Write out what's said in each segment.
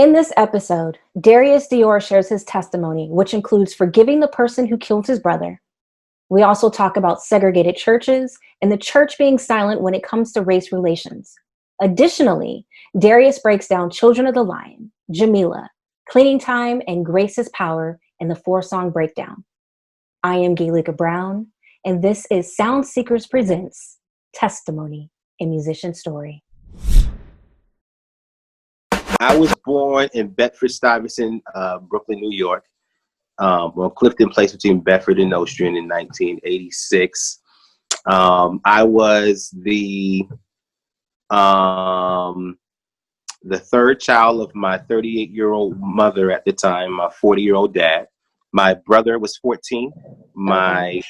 In this episode, Darius Dior shares his testimony, which includes forgiving the person who killed his brother. We also talk about segregated churches and the church being silent when it comes to race relations. Additionally, Darius breaks down Children of the Lion, Jameelah, Cleaning Time, and Grace is Power in the 4-song breakdown. I am Jameelah Brown, and this is Sound Seekers Presents Testimony, a Musician Story. I was born in Bedford-Stuyvesant, Brooklyn, New York, on Clifton Place between Bedford and Nostrand in 1986. I was the third child of my 38-year-old mother at the time, my 40-year-old dad. My brother was 14. My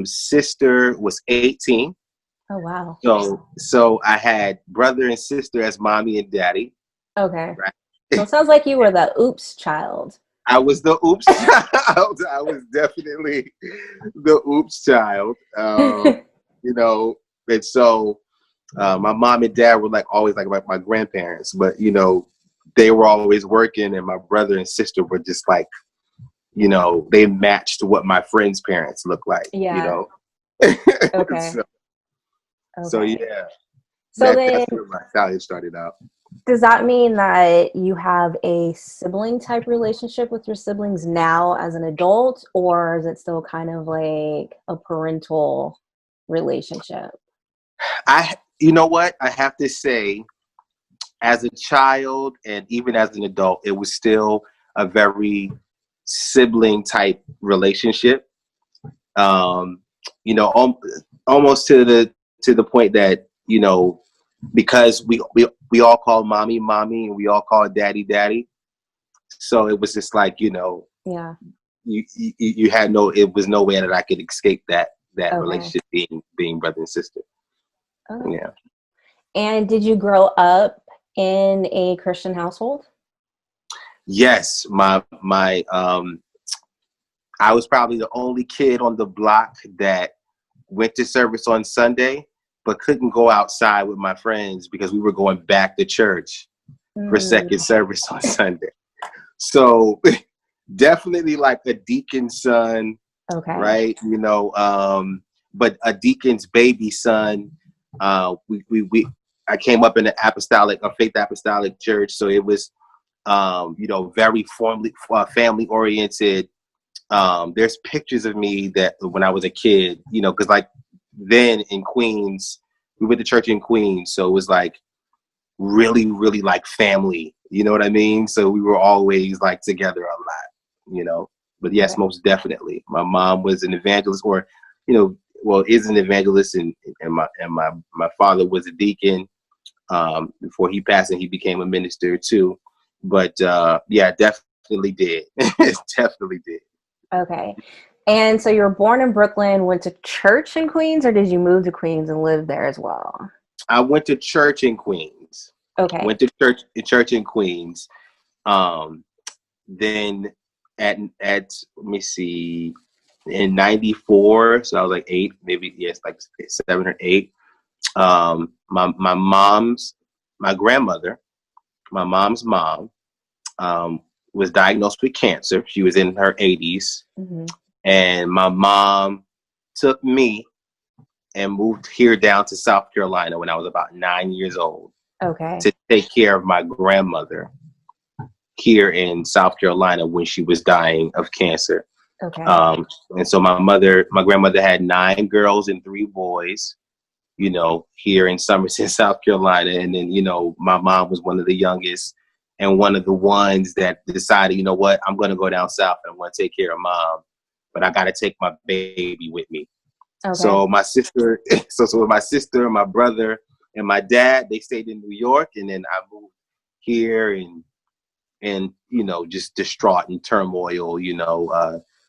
sister was 18. Oh, wow. So I had brother and sister as mommy and daddy. Okay. Right. So it sounds like you were the oops child. I was the oops child. I was definitely the oops child. And so my mom and dad were always like my grandparents, but they were always working, and my brother and sister were just they matched what my friends' parents looked like. Yeah. Okay. So yeah. So that's where my childhood started out. Does that mean that you have a sibling type relationship with your siblings now as an adult, or is it still kind of like a parental relationship? You know what? I have to say, as a child and even as an adult, it was still a very sibling type relationship. Almost to the point that, because we all call mommy and we all call daddy daddy, so it was just Yeah, you had it was no way that I could escape that okay. relationship being brother and sister. Okay. Yeah. And did you grow up in a Christian household? Yes, my I was probably the only kid on the block that went to service on Sunday, but couldn't go outside with my friends because we were going back to church for second service on Sunday. So definitely like a deacon's son, okay, right? But a deacon's baby son. I came up in a faith apostolic church, so it was very family oriented. There's pictures of me that when I was a kid, because then in Queens, we went to church in Queens, so it was really, really like family. You know what I mean? So we were always together a lot. But yes, okay. Most definitely, my mom was an evangelist, or is an evangelist, and my father was a deacon. Before he passed, and he became a minister too. But yeah, definitely did. Definitely did. Okay. And so you were born in Brooklyn, went to church in Queens, or did you move to Queens and live there as well? I went to church in Queens. Okay. Went to church in Queens. Then at let me see, in '94, so I was 8, maybe 7 or 8. My grandmother, my mom's mom, was diagnosed with cancer. She was in her 80s. Mm-hmm. And my mom took me and moved here down to South Carolina when I was about 9 years old. Okay. To take care of my grandmother here in South Carolina when she was dying of cancer. Okay. And so my grandmother had 9 girls and 3 boys, here in Somerset, South Carolina. And then, my mom was one of the youngest and one of the ones that decided, I'm going to go down south and I'm going to take care of mom, but I got to take my baby with me. Okay. So my sister, my brother, and my dad, they stayed in New York, and then I moved here and just distraught and turmoil,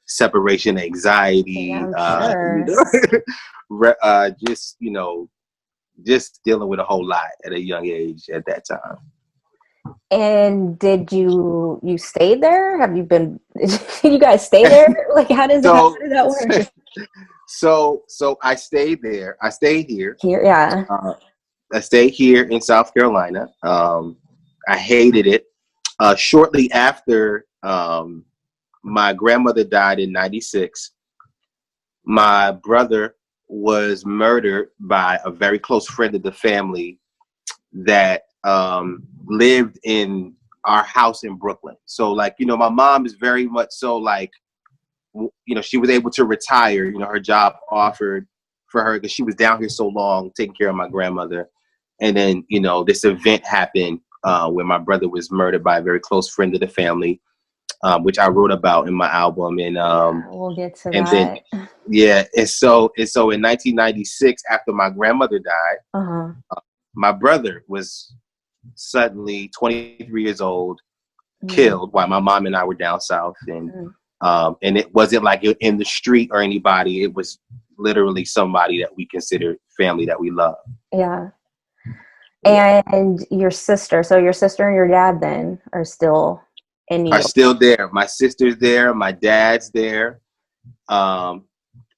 separation anxiety, yeah, sure. just dealing with a whole lot at a young age at that time. And did you stay there? Have you been? You guys stay there? How does that work? So I stayed there. I stayed here. Here, yeah. I stayed here in South Carolina. I hated it. Shortly after my grandmother died in '96, my brother was murdered by a very close friend of the family that lived in our house in Brooklyn. So, like, my mom is very much so like, she was able to retire. Her job offered for her because she was down here so long taking care of my grandmother. And then, this event happened where my brother was murdered by a very close friend of the family, which I wrote about in my album. And we'll get to and that. then, yeah. And so in 1996, after my grandmother died, my brother was suddenly 23 years old, killed while my mom and I were down south. And it wasn't like in the street or anybody. It was literally somebody that we considered family that we love. Yeah. And your sister, so your sister and your dad then are still in New York? Are still there. My sister's there. My dad's there.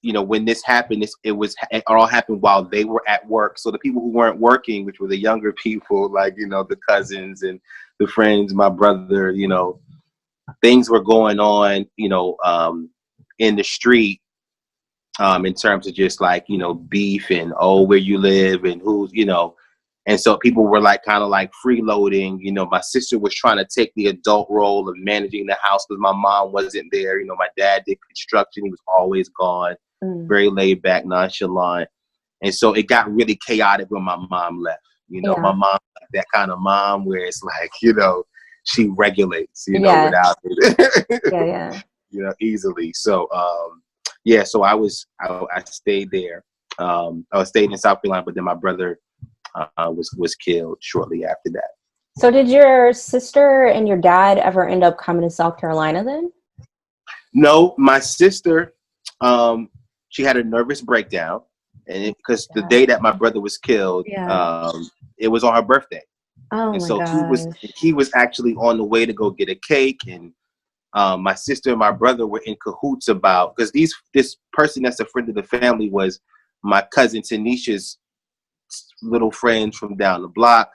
When this happened, it all happened while they were at work. So the people who weren't working, which were the younger people, like, the cousins and the friends, my brother, things were going on, in the street, in terms of just like, beef and, where you live and who's, and so people were like kind of like freeloading. My sister was trying to take the adult role of managing the house because my mom wasn't there. My dad did construction. He was always gone, very laid back, nonchalant. And so it got really chaotic when my mom left. My mom, like that kind of mom where it's like, she regulates, without it, easily. So, so I stayed there. I stayed in South Carolina, but then my brother was killed shortly after that. So did your sister and your dad ever end up coming to South Carolina then? No, my sister, she had a nervous breakdown, and because the day that my brother was killed, it was on her birthday. Oh, and my so gosh. he was actually on the way to go get a cake, and my sister and my brother were in cahoots about, because this person that's a friend of the family was my cousin Tanisha's little friends from down the block.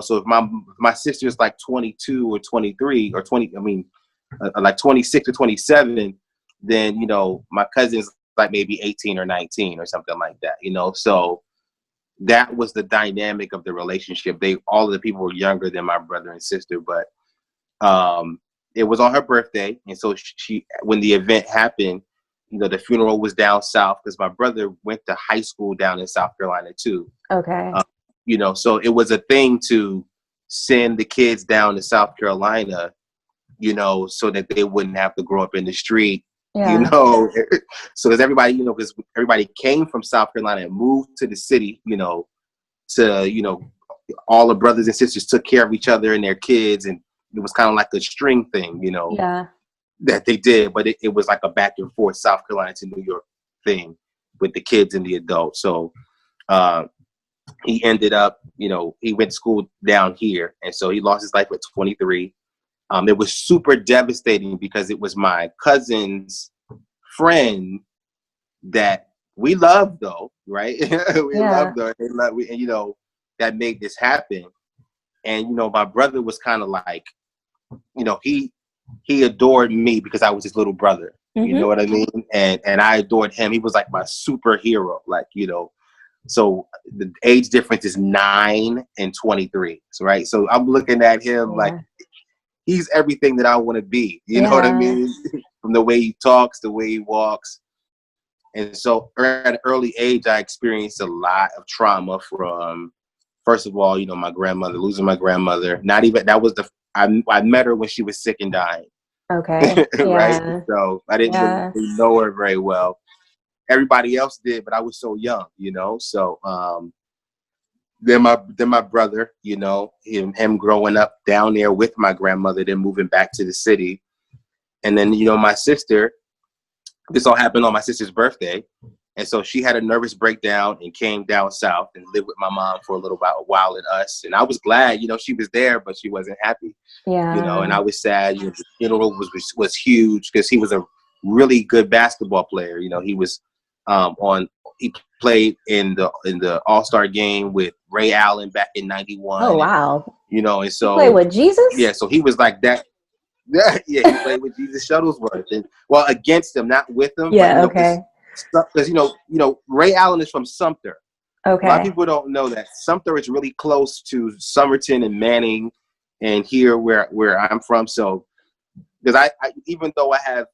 So if my sister's like 22 or 23 or 20, like 26 or 27, then my cousin's like maybe 18 or 19 or something like that. So that was the dynamic of the relationship. All of the people were younger than my brother and sister, but it was on her birthday, and so she when the event happened, the funeral was down south because my brother went to high school down in South Carolina too. Okay. So it was a thing to send the kids down to South Carolina, so that they wouldn't have to grow up in the street. So because everybody, because everybody came from South Carolina and moved to the city, to all the brothers and sisters took care of each other and their kids, and it was kind of like a string thing, that they did, but it was like a back and forth South Carolina to New York thing with the kids and the adults. So he ended up, he went to school down here, and so he lost his life at 23. It was super devastating because it was my cousin's friend that we loved, though, right? We loved her, and that made this happen. And my brother was kind of like, he adored me because I was his little brother. You know what I mean? And I adored him. He was like my superhero, like, so the age difference is 9 and 23, right? So I'm looking at him like he's everything that I want to be. You know what I mean? From the way he talks, the way he walks. And so at an early age, I experienced a lot of trauma from, first of all, my grandmother, losing my grandmother. Not even, that was I met her when she was sick and dying. Okay. Right? So I didn't really know her very well. Everybody else did, but I was so young, So then my brother, him growing up down there with my grandmother, then moving back to the city. And then, my sister, this all happened on my sister's birthday. And so she had a nervous breakdown and came down south and lived with my mom for a little while at us. And I was glad, she was there, but she wasn't happy. And I was sad. The funeral was huge because he was a really good basketball player. He was he played in the All-Star game with Ray Allen back in '91. Oh wow! And, and so he played with Jesus. Yeah, so he was like that. Yeah, he played with Jesus Shuttlesworth, and against him, not with him. Yeah. But, Okay. Because Ray Allen is from Sumter. Okay. A lot of people don't know that Sumter is really close to Somerton and Manning, and here where I'm from. So, because I even though I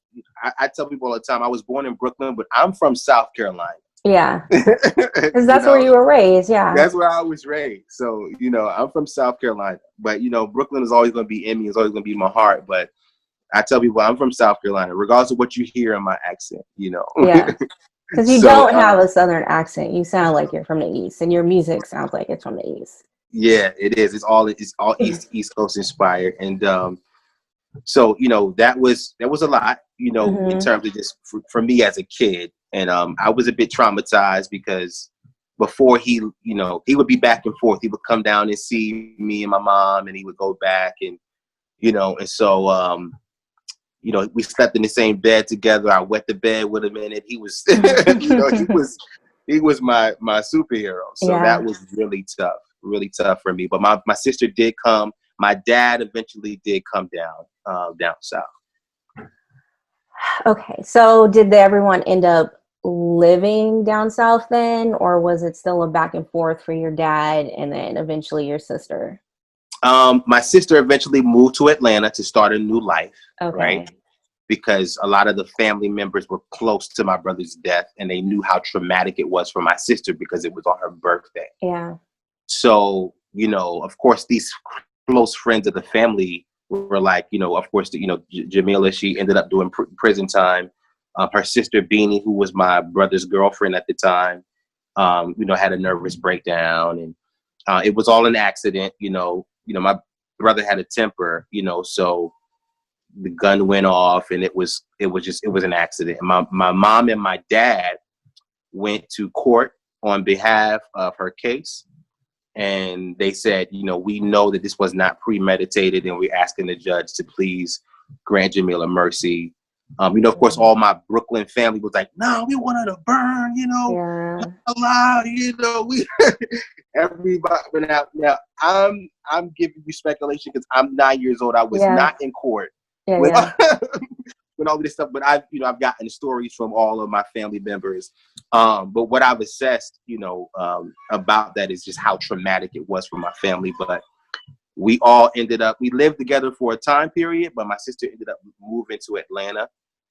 tell people all the time I was born in Brooklyn, but I'm from South Carolina. Yeah. Because that's where you were raised. Yeah. That's where I was raised. So, I'm from South Carolina, but Brooklyn is always going to be in me. It's always going to be in my heart. But I tell people I'm from South Carolina, regardless of what you hear in my accent. Yeah. Because you don't have a Southern accent. You sound like you're from the East, and your music sounds like it's from the East. Yeah, it is. It's all East Coast inspired, and so that was a lot, in terms of just for me as a kid, and I was a bit traumatized because before he would be back and forth. He would come down and see me and my mom, and he would go back, and and so we slept in the same bed together. I wet the bed with him in it. He was, he was my superhero. So that was really tough for me. But my sister did come. My dad eventually did come down south. Okay. So did everyone end up living down south then, or was it still a back and forth for your dad and then eventually your sister? My sister eventually moved to Atlanta to start a new life, right? Because a lot of the family members were close to my brother's death, and they knew how traumatic it was for my sister because it was on her birthday. Yeah. So, of course, these close friends of the family were like, of course, Jameelah, she ended up doing prison time. Her sister Beanie, who was my brother's girlfriend at the time, had a nervous breakdown, and it was all an accident. My brother had a temper, so the gun went off, and it was an accident. And my mom and my dad went to court on behalf of her case, and they said, we know that this was not premeditated, and we're asking the judge to please grant Jameelah mercy. Of course, all my Brooklyn family was like, no, we want her to burn, alive, we everybody. But now I'm giving you speculation because I'm 9 years old. I was not in court when all this stuff, but I've gotten stories from all of my family members. But what I've assessed, about that is just how traumatic it was for my family. But we lived together for a time period, but my sister ended up moving to Atlanta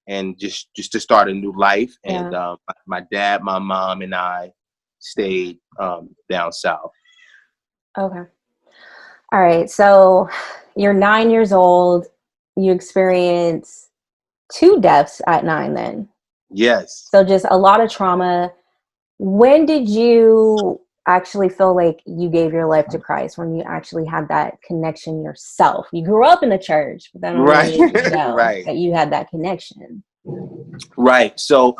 and just to start a new life. And my dad, my mom, and I stayed down south. Okay. All right. So you're 9 years old. You experience 2 deaths at 9 then. Yes. So just a lot of trauma. When did you actually feel like you gave your life to Christ? When you actually had that connection yourself? You grew up in the church, but then right. that you had that connection. Right. So,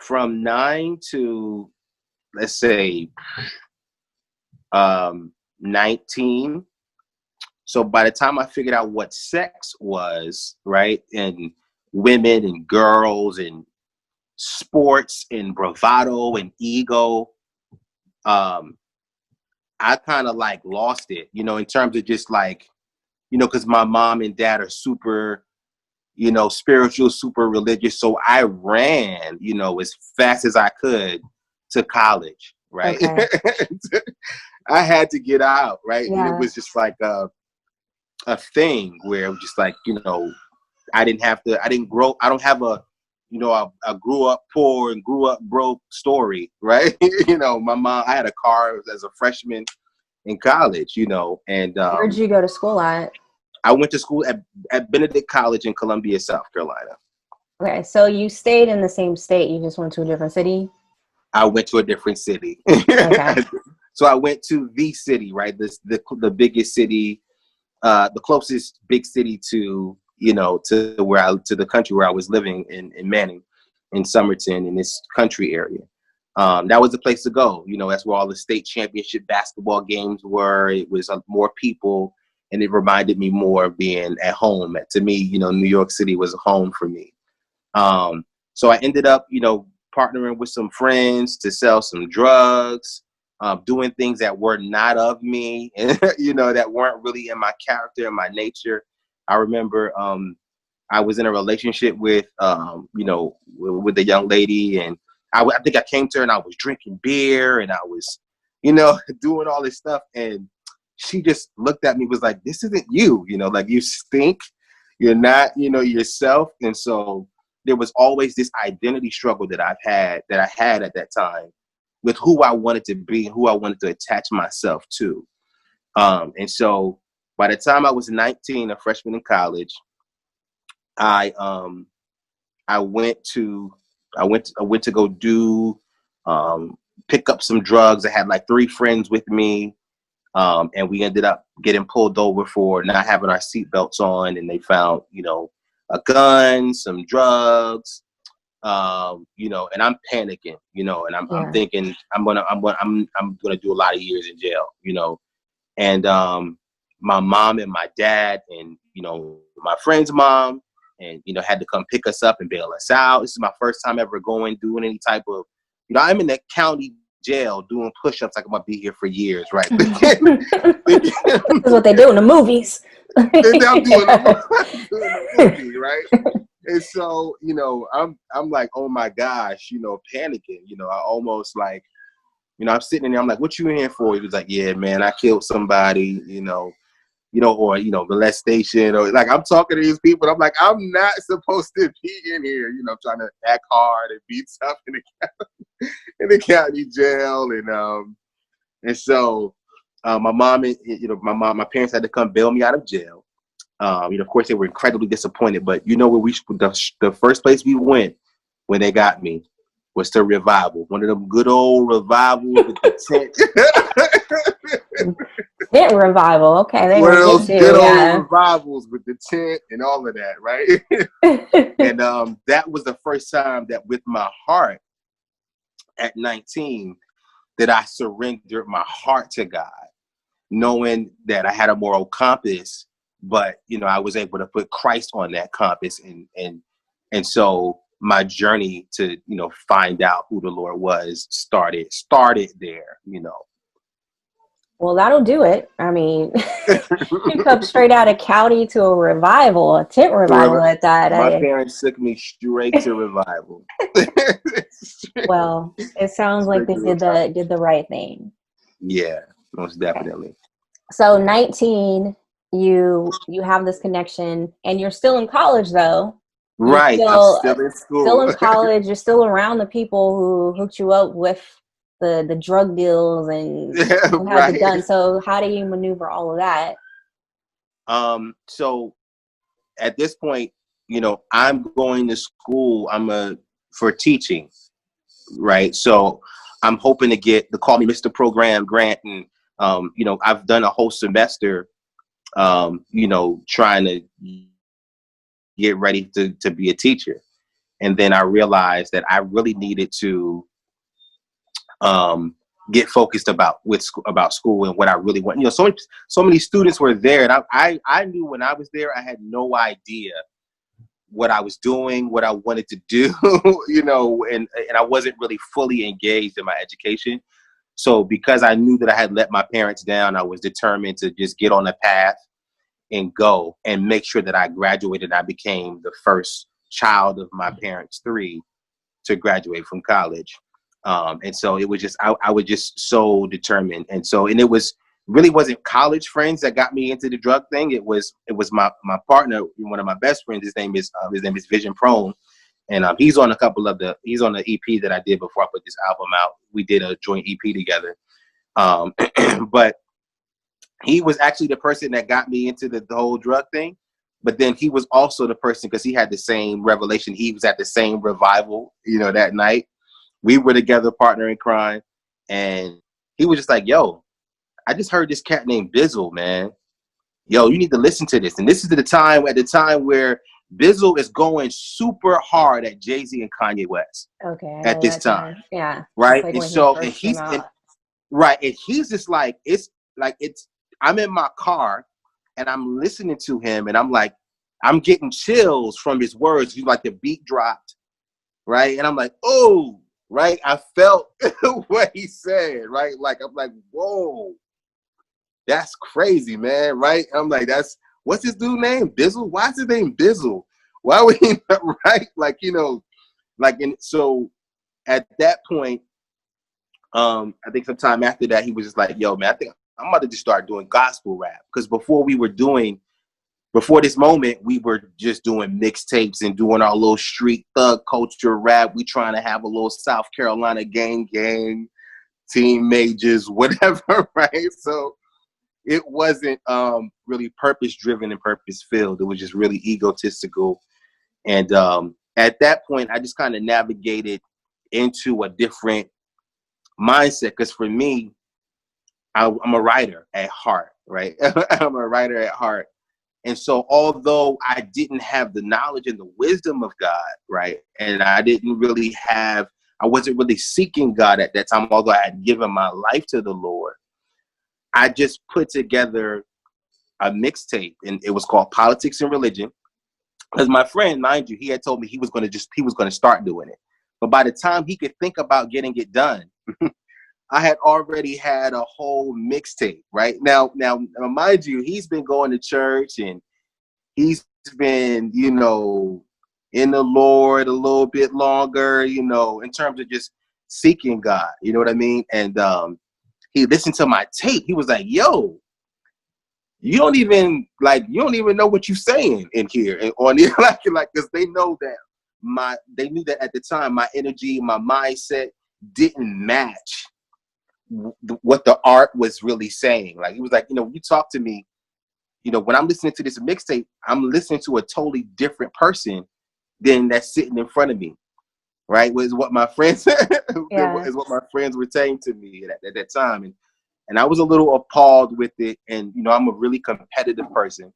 from 9 to, let's say, 19. So by the time I figured out what sex was, right, and women and girls and sports and bravado and ego, I kind of like lost it, in terms of just like, because my mom and dad are super, spiritual, super religious. So I ran, as fast as I could to college, right? Okay. I had to get out, right? Yeah. And it was just like a thing where it was just like, I don't have I grew up poor and grew up broke story, right? My mom, I had a car as a freshman in college, and where'd you go to school at? I went to school at Benedict College in Columbia, South Carolina. Okay, so you stayed in the same state, you just went to a different city? I went to a different city. Okay. So I went to the city, right? The biggest city, the closest big city to the country where I was living in Manning, in Somerton, in this country area. That was the place to go. That's where all the state championship basketball games were. It was more people, and it reminded me more of being at home. To me, New York City was home for me. So I ended up, partnering with some friends to sell some drugs, doing things that were not of me, and that weren't really in my character and my nature. I remember I was in a relationship with with a young lady, and I think I came to her and I was drinking beer and I was doing all this stuff, and she just looked at me, was like, "This isn't you, like you stink. You're not, yourself." And so there was always this identity struggle that I had at that time with who I wanted to be and who I wanted to attach myself to. And so by the time I was 19, a freshman in college, I went to go do pick up some drugs. I had like 3 friends with me. And we ended up getting pulled over for not having our seatbelts on, and they found, a gun, some drugs, and I'm panicking, and I'm thinking I'm gonna do a lot of years in jail, and my mom and my dad and my friend's mom and had to come pick us up and bail us out. This is my first time ever doing any type of, I'm in the county jail doing push-ups like I'm gonna be here for years, right? This is what they do in the movies. I'm doing the movie, right? And so, I'm like, oh my gosh, panicking. I almost like, I'm sitting in there, I'm like, what you in here for? He was like, yeah, man, I killed somebody, or molestation, or like I'm talking to these people. I'm like, I'm not supposed to be in here, trying to act hard and be tough in the county jail, and so my mom and my parents had to come bail me out of jail. Of course they were incredibly disappointed, but where the first place we went when they got me was to Revival, one of them good old Revivals with the tent. Tent Revival, okay. One of those good old Revivals with the tent and all of that, right? And that was the first time that with my heart at 19 that I surrendered my heart to God, knowing that I had a moral compass, but I was able to put Christ on that compass, and so my journey to find out who the Lord was started there. Well, that'll do it. I mean, you come straight out of county to a revival, a tent revival at that. My parents took me straight to Revival. Well, it sounds like they did the right thing. Yeah, most definitely. Okay. So 19, you have this connection, and you're still in college though. Right, I'm still in school. Still in college. You're still around the people who hooked you up with the drug deals and who had the gun. So how do you maneuver all of that? So at this point, I'm going to school. For teaching, right? So I'm hoping to get the Call Me Mr. Program grant, and I've done a whole semester, trying to get ready to be a teacher. And then I realized that I really needed to get focused about school and what I really want. So many students were there, and I knew when I was there, I had no idea what I was doing, what I wanted to do, and I wasn't really fully engaged in my education. So because I knew that I had let my parents down, I was determined to just get on a path and go and make sure that I graduated. I became the first child of my parents' 3 to graduate from college. And so it was just, I was just so determined. And it was really wasn't college friends that got me into the drug thing. It was my partner, one of my best friends. His name is Vision Prone. And he's on he's on the EP that I did before I put this album out. We did a joint EP together. But he was actually the person that got me into the whole drug thing. But then he was also the person, because he had the same revelation. He was at the same revival, that night. We were together, partner in crime. And he was just like, yo, I just heard this cat named Bizzle, man. Yo, you need to listen to this. And this is at the time where Bizzle is going super hard at Jay-Z and Kanye West. Okay. At this time. Yeah. Right. Like, and so, and he's just like, I'm in my car and I'm listening to him and I'm like, I'm getting chills from his words. He's like, the beat dropped. Right. And I'm like, oh, right? I felt what he said, right? Like, I'm like, whoa, that's crazy, man, right? I'm like, what's his dude name? Bizzle? Why is his name Bizzle? Why would he, right? Like, like, and so at that point, I think sometime after that, he was just like, yo, man, I think I'm about to just start doing gospel rap. Because before this moment, we were just doing mixtapes and doing our little street thug culture rap. We trying to have a little South Carolina gang, team majors, whatever, right? So it wasn't really purpose driven and purpose filled. It was just really egotistical. And at that point, I just kind of navigated into a different mindset. Because for me, I'm a writer at heart, right? I'm a writer at heart. And so although I didn't have the knowledge and the wisdom of God, right, and I wasn't really seeking God at that time, although I had given my life to the Lord, I just put together a mixtape, and it was called Politics and Religion. Because my friend, mind you, he had told me he was going to start doing it. But by the time he could think about getting it done, I had already had a whole mixtape, right? Now, mind you, he's been going to church and he's been, in the Lord a little bit longer, in terms of just seeking God, you know what I mean? And he listened to my tape. He was like, yo, you don't even know what you're saying in here. And on the like, because they knew that at the time, my energy, my mindset didn't match what the art was really saying. Like, he was like, you talk to me, when I'm listening to this mixtape, I'm listening to a totally different person than that's sitting in front of me, right? Was what my friends Yeah. is what my friends were saying to me at that time, and I was a little appalled with it. And I'm a really competitive person,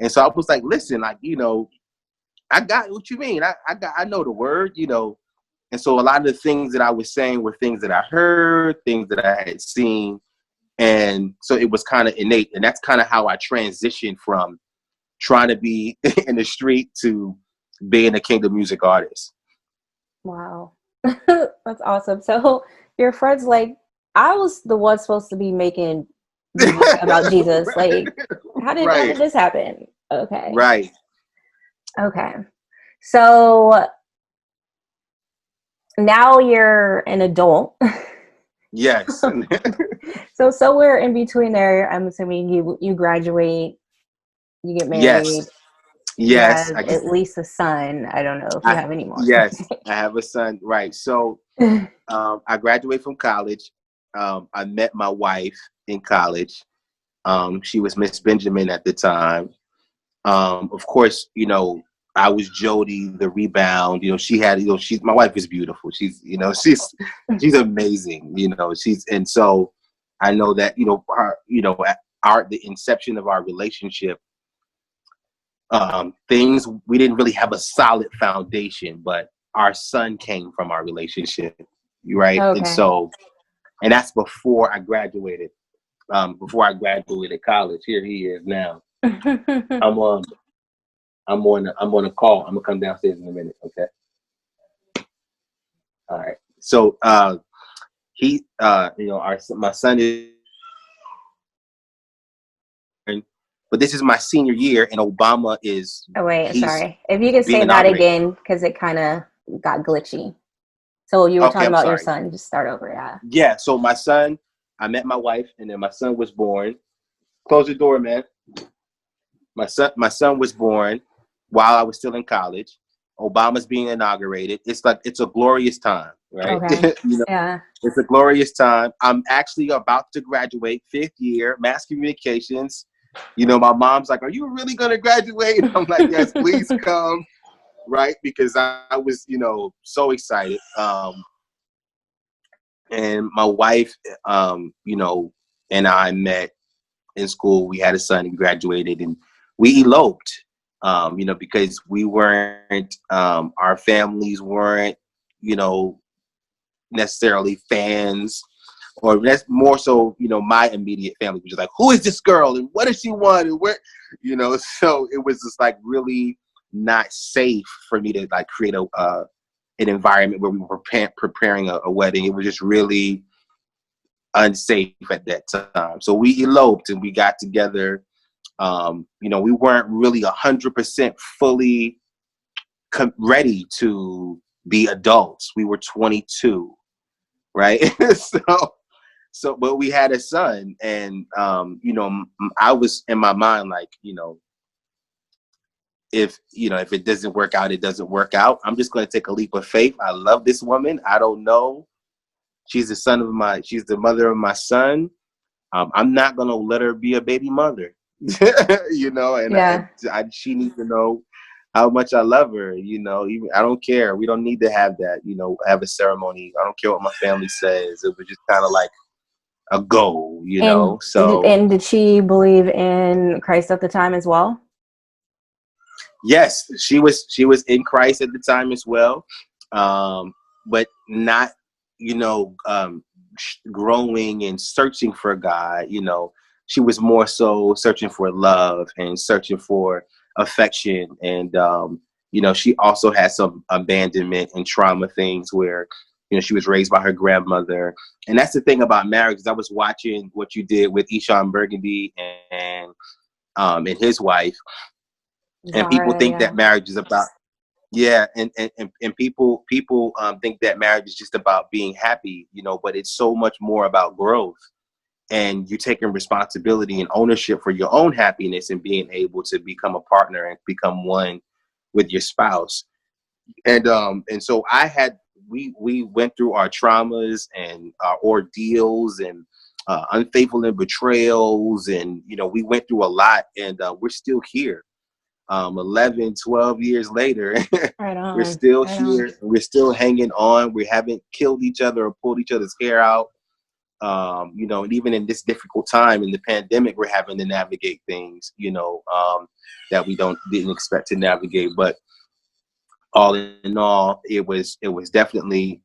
and so I was like, listen, like, I got what you mean. I know the word, and so a lot of the things that I was saying were things that I heard, things that I had seen. And so it was kind of innate. And that's kind of how I transitioned from trying to be in the street to being a kingdom music artist. Wow. That's awesome. So your friend's like, I was the one supposed to be making music about Jesus. Like, how did this happen? Okay. Right. Okay. So now you're an adult. Yes. So somewhere in between there, I'm assuming you graduate, you get married, Yes. you Yes. have at least a son. I don't know if you have any more. Yes, I have a son. Right. So I graduated from college. I met my wife in college. She was Miss Benjamin at the time. Of course, I was Jody, the rebound. She had, my wife is beautiful. She's, she's amazing. And so I know that, her, the inception of our relationship, things, we didn't really have a solid foundation, but our son came from our relationship, right? And Okay. so, and that's before I graduated. Before I graduated college, here he is now. I'm on a call. I'm gonna come downstairs in a minute. Okay. All right. So he, my son is, but this is my senior year, and Obama is, Oh, wait, he's sorry. If you could being say that inaugurated. again, because it kind of got glitchy. So you were Okay, talking I'm about your sorry. son. Just start over, yeah. Yeah. So my son, I met my wife, and then my son was born. Close the door, man. My son was born while I was still in college. Obama's being inaugurated. It's like, it's a glorious time, right? Okay. Yeah. It's a glorious time. I'm actually about to graduate, 5th year, mass communications. My mom's like, are you really going to graduate? I'm like, yes, please come. Right. Because I was, so excited. And my wife, and I met in school. We had a son and graduated, and we eloped, because we weren't, our families weren't, necessarily fans, or that's more so, my immediate family was just like, who is this girl and what does she want and where, so it was just like really not safe for me to like create an environment where we were preparing a wedding. It was just really unsafe at that time. So we eloped and we got together. We weren't really 100% fully ready to be adults. We were 22, right? But we had a son, and I was in my mind like, if it doesn't work out, it doesn't work out. I'm just going to take a leap of faith. I love this woman. I don't know. She's the mother of my son. I'm not going to let her be a baby mother, she needs to know how much I love her. Even, I don't care. We don't need to have that, have a ceremony. I don't care what my family says. It was just kind of like a goal, so. And did she believe in Christ at the time as well? Yes, she was in Christ at the time as well, but not, growing and searching for God. She was more so searching for love and searching for affection, and she also had some abandonment and trauma things where she was raised by her grandmother. And that's the thing about marriage, is I was watching what you did with Eshawn Burgundy and his wife. And people think that marriage is about, and people think that marriage is just about being happy, but it's so much more about growth, and you taking responsibility and ownership for your own happiness and being able to become a partner and become one with your spouse. And so we went through our traumas and our ordeals and unfaithful and betrayals, and we went through a lot, and we're still here. 11, 12 years later, we're still here. We're still hanging on. We haven't killed each other or pulled each other's hair out. And even in this difficult time in the pandemic, we're having to navigate things, that we didn't expect to navigate. But all in all, it was definitely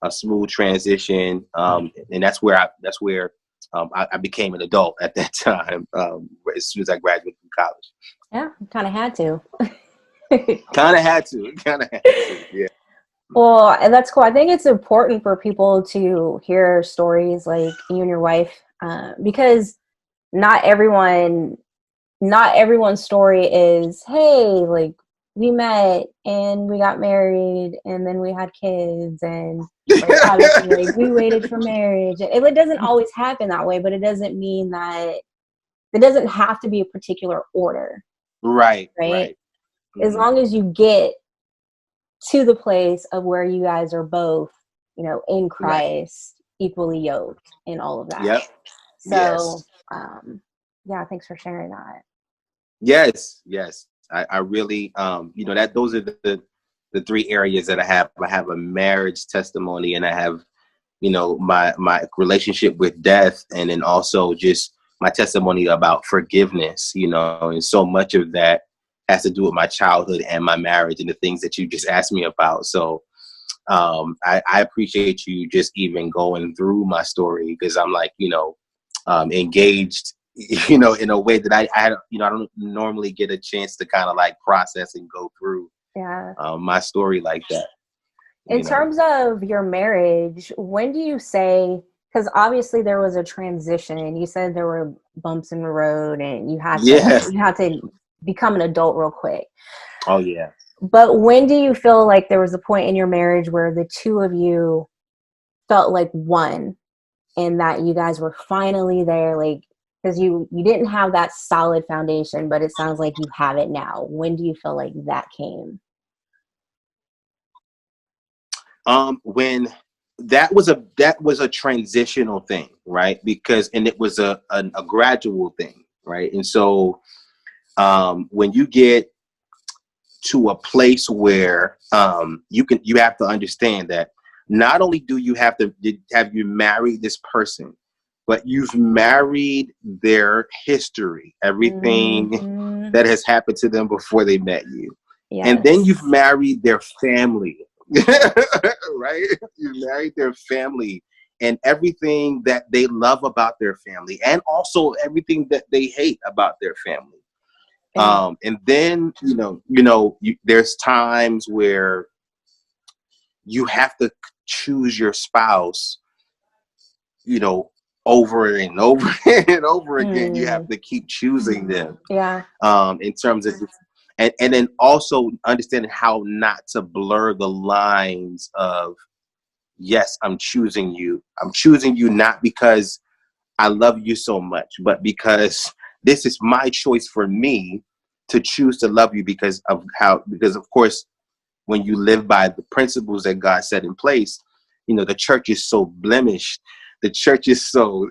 a smooth transition. And that's where I became an adult at that time, as soon as I graduated from college. Yeah, kind of had to. Kind of had to, yeah. Well, and that's cool. I think it's important for people to hear stories like you and your wife, because not everyone's story is, hey, like we met and we got married and then we had kids and obviously like, we waited for marriage. It doesn't always happen that way, but it doesn't mean that it doesn't have to be a particular order. Right. Mm-hmm. As long as you get to the place of where you guys are both, in Christ, equally yoked in all of that. Yep. So, thanks for sharing that. Yes. I really, that those are the three areas that I have. I have a marriage testimony, and I have, my relationship with death, and then also just my testimony about forgiveness, and so much of that has to do with my childhood and my marriage and the things that you just asked me about. So I appreciate you just even going through my story, because I'm like, engaged, in a way that I don't normally get a chance to kind of like process and go through my story like that. In terms of your marriage, when do you say, because obviously there was a transition, you said there were bumps in the road and you had to become an adult real quick. Oh yeah. But when do you feel like there was a point in your marriage where the two of you felt like one, and that you guys were finally there, like, because you didn't have that solid foundation, but it sounds like you have it now. When do you feel like that came? When that was a transitional thing, right? Because it was a gradual thing, right? And so when you get to a place where you have to understand that not only do you have you married this person, but you've married their history, everything that has happened to them before they met you. Yes. And then you've married their family, right? You married their family and everything that they love about their family, and also everything that they hate about their family. And then, there's times where you have to choose your spouse, over and over and over again. You have to keep choosing them. Yeah. In terms of, and then also understanding how not to blur the lines of, yes, I'm choosing you. I'm choosing you not because I love you so much, but because this is my choice for me to choose to love you because of course, when you live by the principles that God set in place, the church is so blemished. The church is so,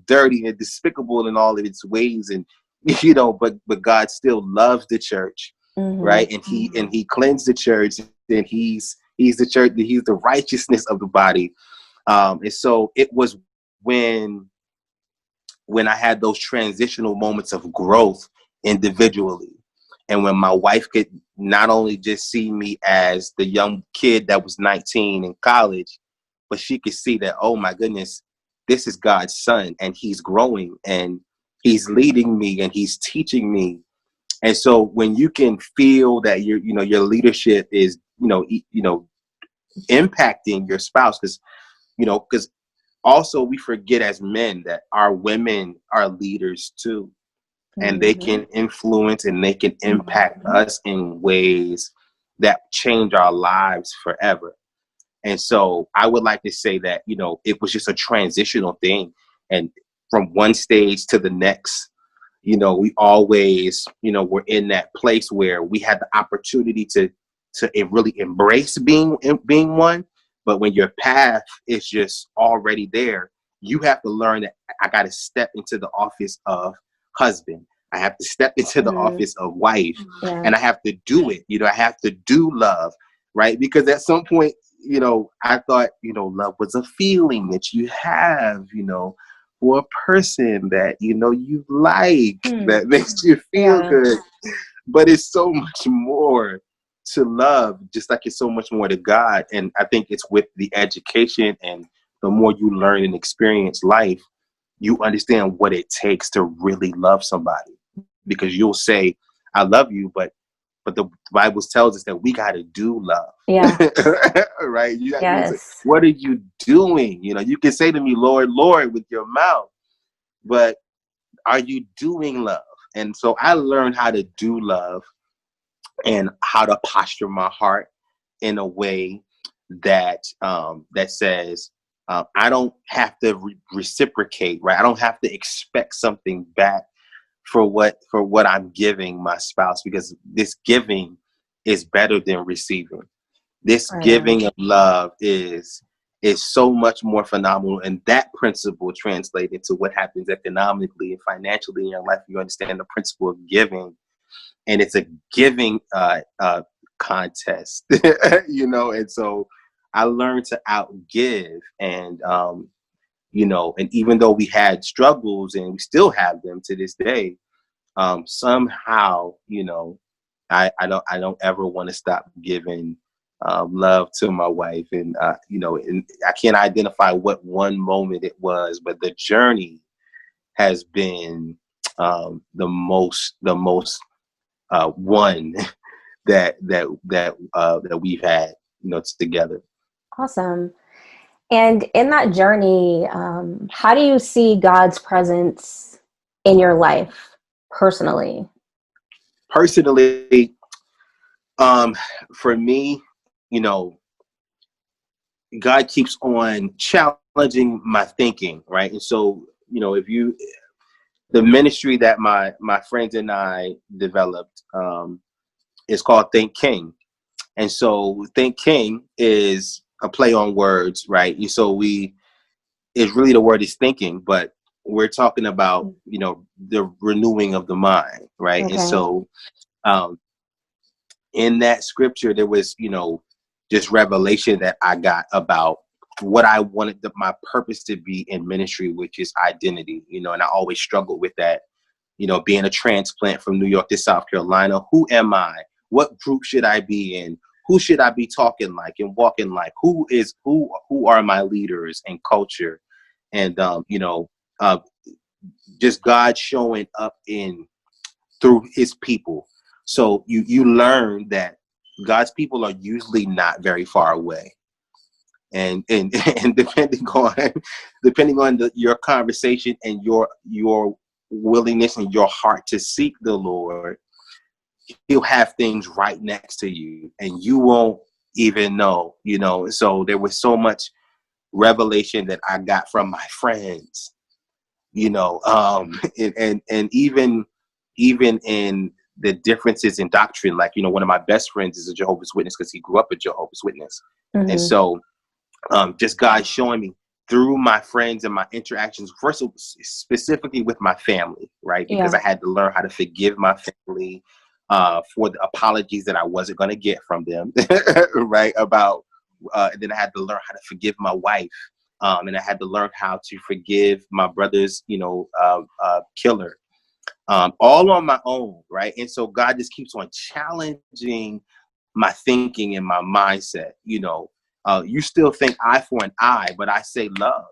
dirty and despicable in all of its ways. And, but God still loves the church, right? And he cleansed the church, and he's the church, he's the righteousness of the body. And so it was when I had those transitional moments of growth individually. And when my wife could not only just see me as the young kid that was 19 in college, but she could see that, oh my goodness, this is God's son, and he's growing, and he's leading me, and he's teaching me. And so when you can feel that your leadership is, impacting your spouse, because also we forget as men that our women are leaders too. And they can influence and they can impact us in ways that change our lives forever. And so I would like to say that, it was just a transitional thing. And from one stage to the next, we always, were in that place where we had the opportunity to really embrace being one. But when your path is just already there, you have to learn that I got to step into the office of husband. I have to step into the office of wife, and I have to do it. I have to do love, right? Because at some point, I thought, love was a feeling that you have, for a person that, you like, that makes you feel good. But it's so much more to love, just like it's so much more to God. And I think it's with the education, and the more you learn and experience life, you understand what it takes to really love somebody. Because you'll say, I love you, but the Bible tells us that we got to do love. Yeah. Right? You got to say, Yes. what are you doing? You can say to me, Lord, Lord, with your mouth, but are you doing love? And so I learned how to do love and how to posture my heart in a way that that says, I don't have to reciprocate, right? I don't have to expect something back for what I'm giving my spouse, because this giving is better than receiving. This giving of love is so much more phenomenal, and that principle translates into what happens economically and financially in your life. You understand the principle of giving, and it's a giving contest, And so I learned to outgive, and and even though we had struggles, and we still have them to this day, somehow, I don't ever want to stop giving love to my wife. And and I can't identify what one moment it was, but the journey has been the most one that we've had, together. Awesome. And in that journey, how do you see God's presence in your life personally? Personally, for me, God keeps on challenging my thinking, right? And so, the ministry that my friends and I developed is called Think King. And so Think King is a play on words, right? And so it's really, the word is thinking, but we're talking about, the renewing of the mind, right? Okay. And so in that scripture, there was, just revelation that I got about what I wanted my purpose to be in ministry, which is identity, and I always struggled with that, being a transplant from New York to South Carolina. Who am I? What group should I be in? Who should I be talking like and walking like? Who are my leaders and culture? And, just God showing up through his people. So you learn that, God's people are usually not very far away. And and depending on your conversation and your willingness and your heart to seek the Lord, he'll have things right next to you and you won't even know, So there was so much revelation that I got from my friends, and even in the differences in doctrine, like, one of my best friends is a Jehovah's Witness because he grew up a Jehovah's Witness. And so just God showing me through my friends and my interactions, first specifically with my family, right? Because I had to learn how to forgive my family for the apologies that I wasn't going to get from them, right? And then I had to learn how to forgive my wife. And I had to learn how to forgive my brother's, killer, all on my own, right? And so God just keeps on challenging my thinking and my mindset. You still think eye for an eye, but I say love,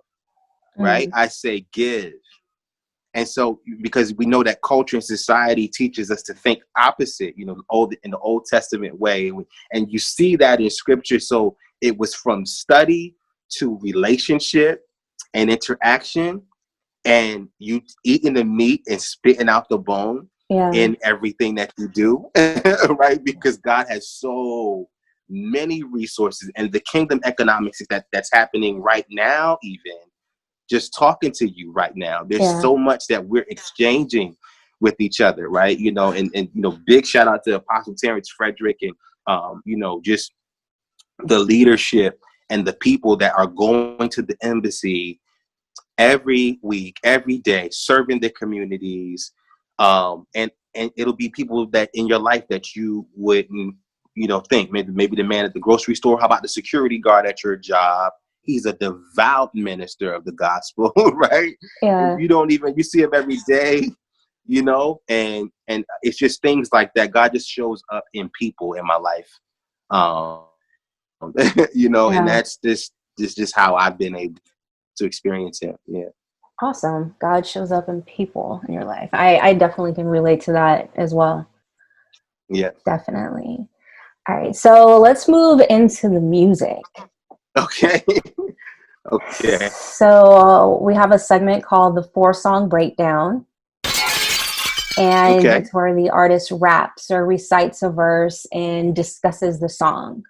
right? I say give. And so, because we know that culture and society teaches us to think opposite, in the Old Testament way. And you see that in scripture. So it was from study to relationship and interaction, and you eating the meat and spitting out the bone in everything that you do, right? Because God has so many resources, and the kingdom economics that's happening right now, even just talking to you right now, there's so much that we're exchanging with each other, right? And big shout out to Apostle Terrence Frederick and just the leadership and the people that are going to the embassy every week, every day, serving the communities, and it'll be people that in your life that you wouldn't think. Maybe the man at the grocery store. How about the security guard at your job? He's a devout minister of the gospel, right? You see him every day, and it's just things like that. God just shows up in people in my life, and that's just how I've been able to experience him. Yeah. Awesome. God shows up in people in your life. I definitely can relate to that as well. Yeah. Definitely. All right. So let's move into the music. Okay. Okay. So we have a segment called the 4-song breakdown. And it's where the artist raps or recites a verse and discusses the song.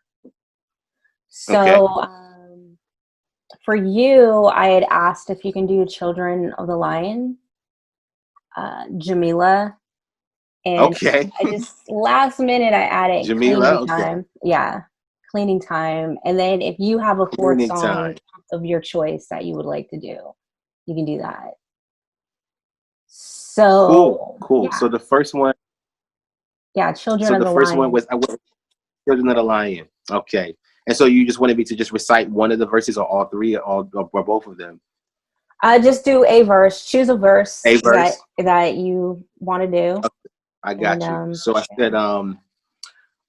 So for you, I had asked if you can do Children of the Lion, Jameelah. And I just last minute I added Jameelah, cleaning time. Yeah, cleaning time. And then if you have a 4th song of your choice that you would like to do, you can do that. So cool. Yeah. So the first one. Yeah, Children of the Lion. So the first one was Children of the Lion. Okay. And so you just wanted me to just recite one of the verses, or all three, or both of them? Just do a verse. Choose a verse. A verse that you want to do. Okay. I got you. So I said, all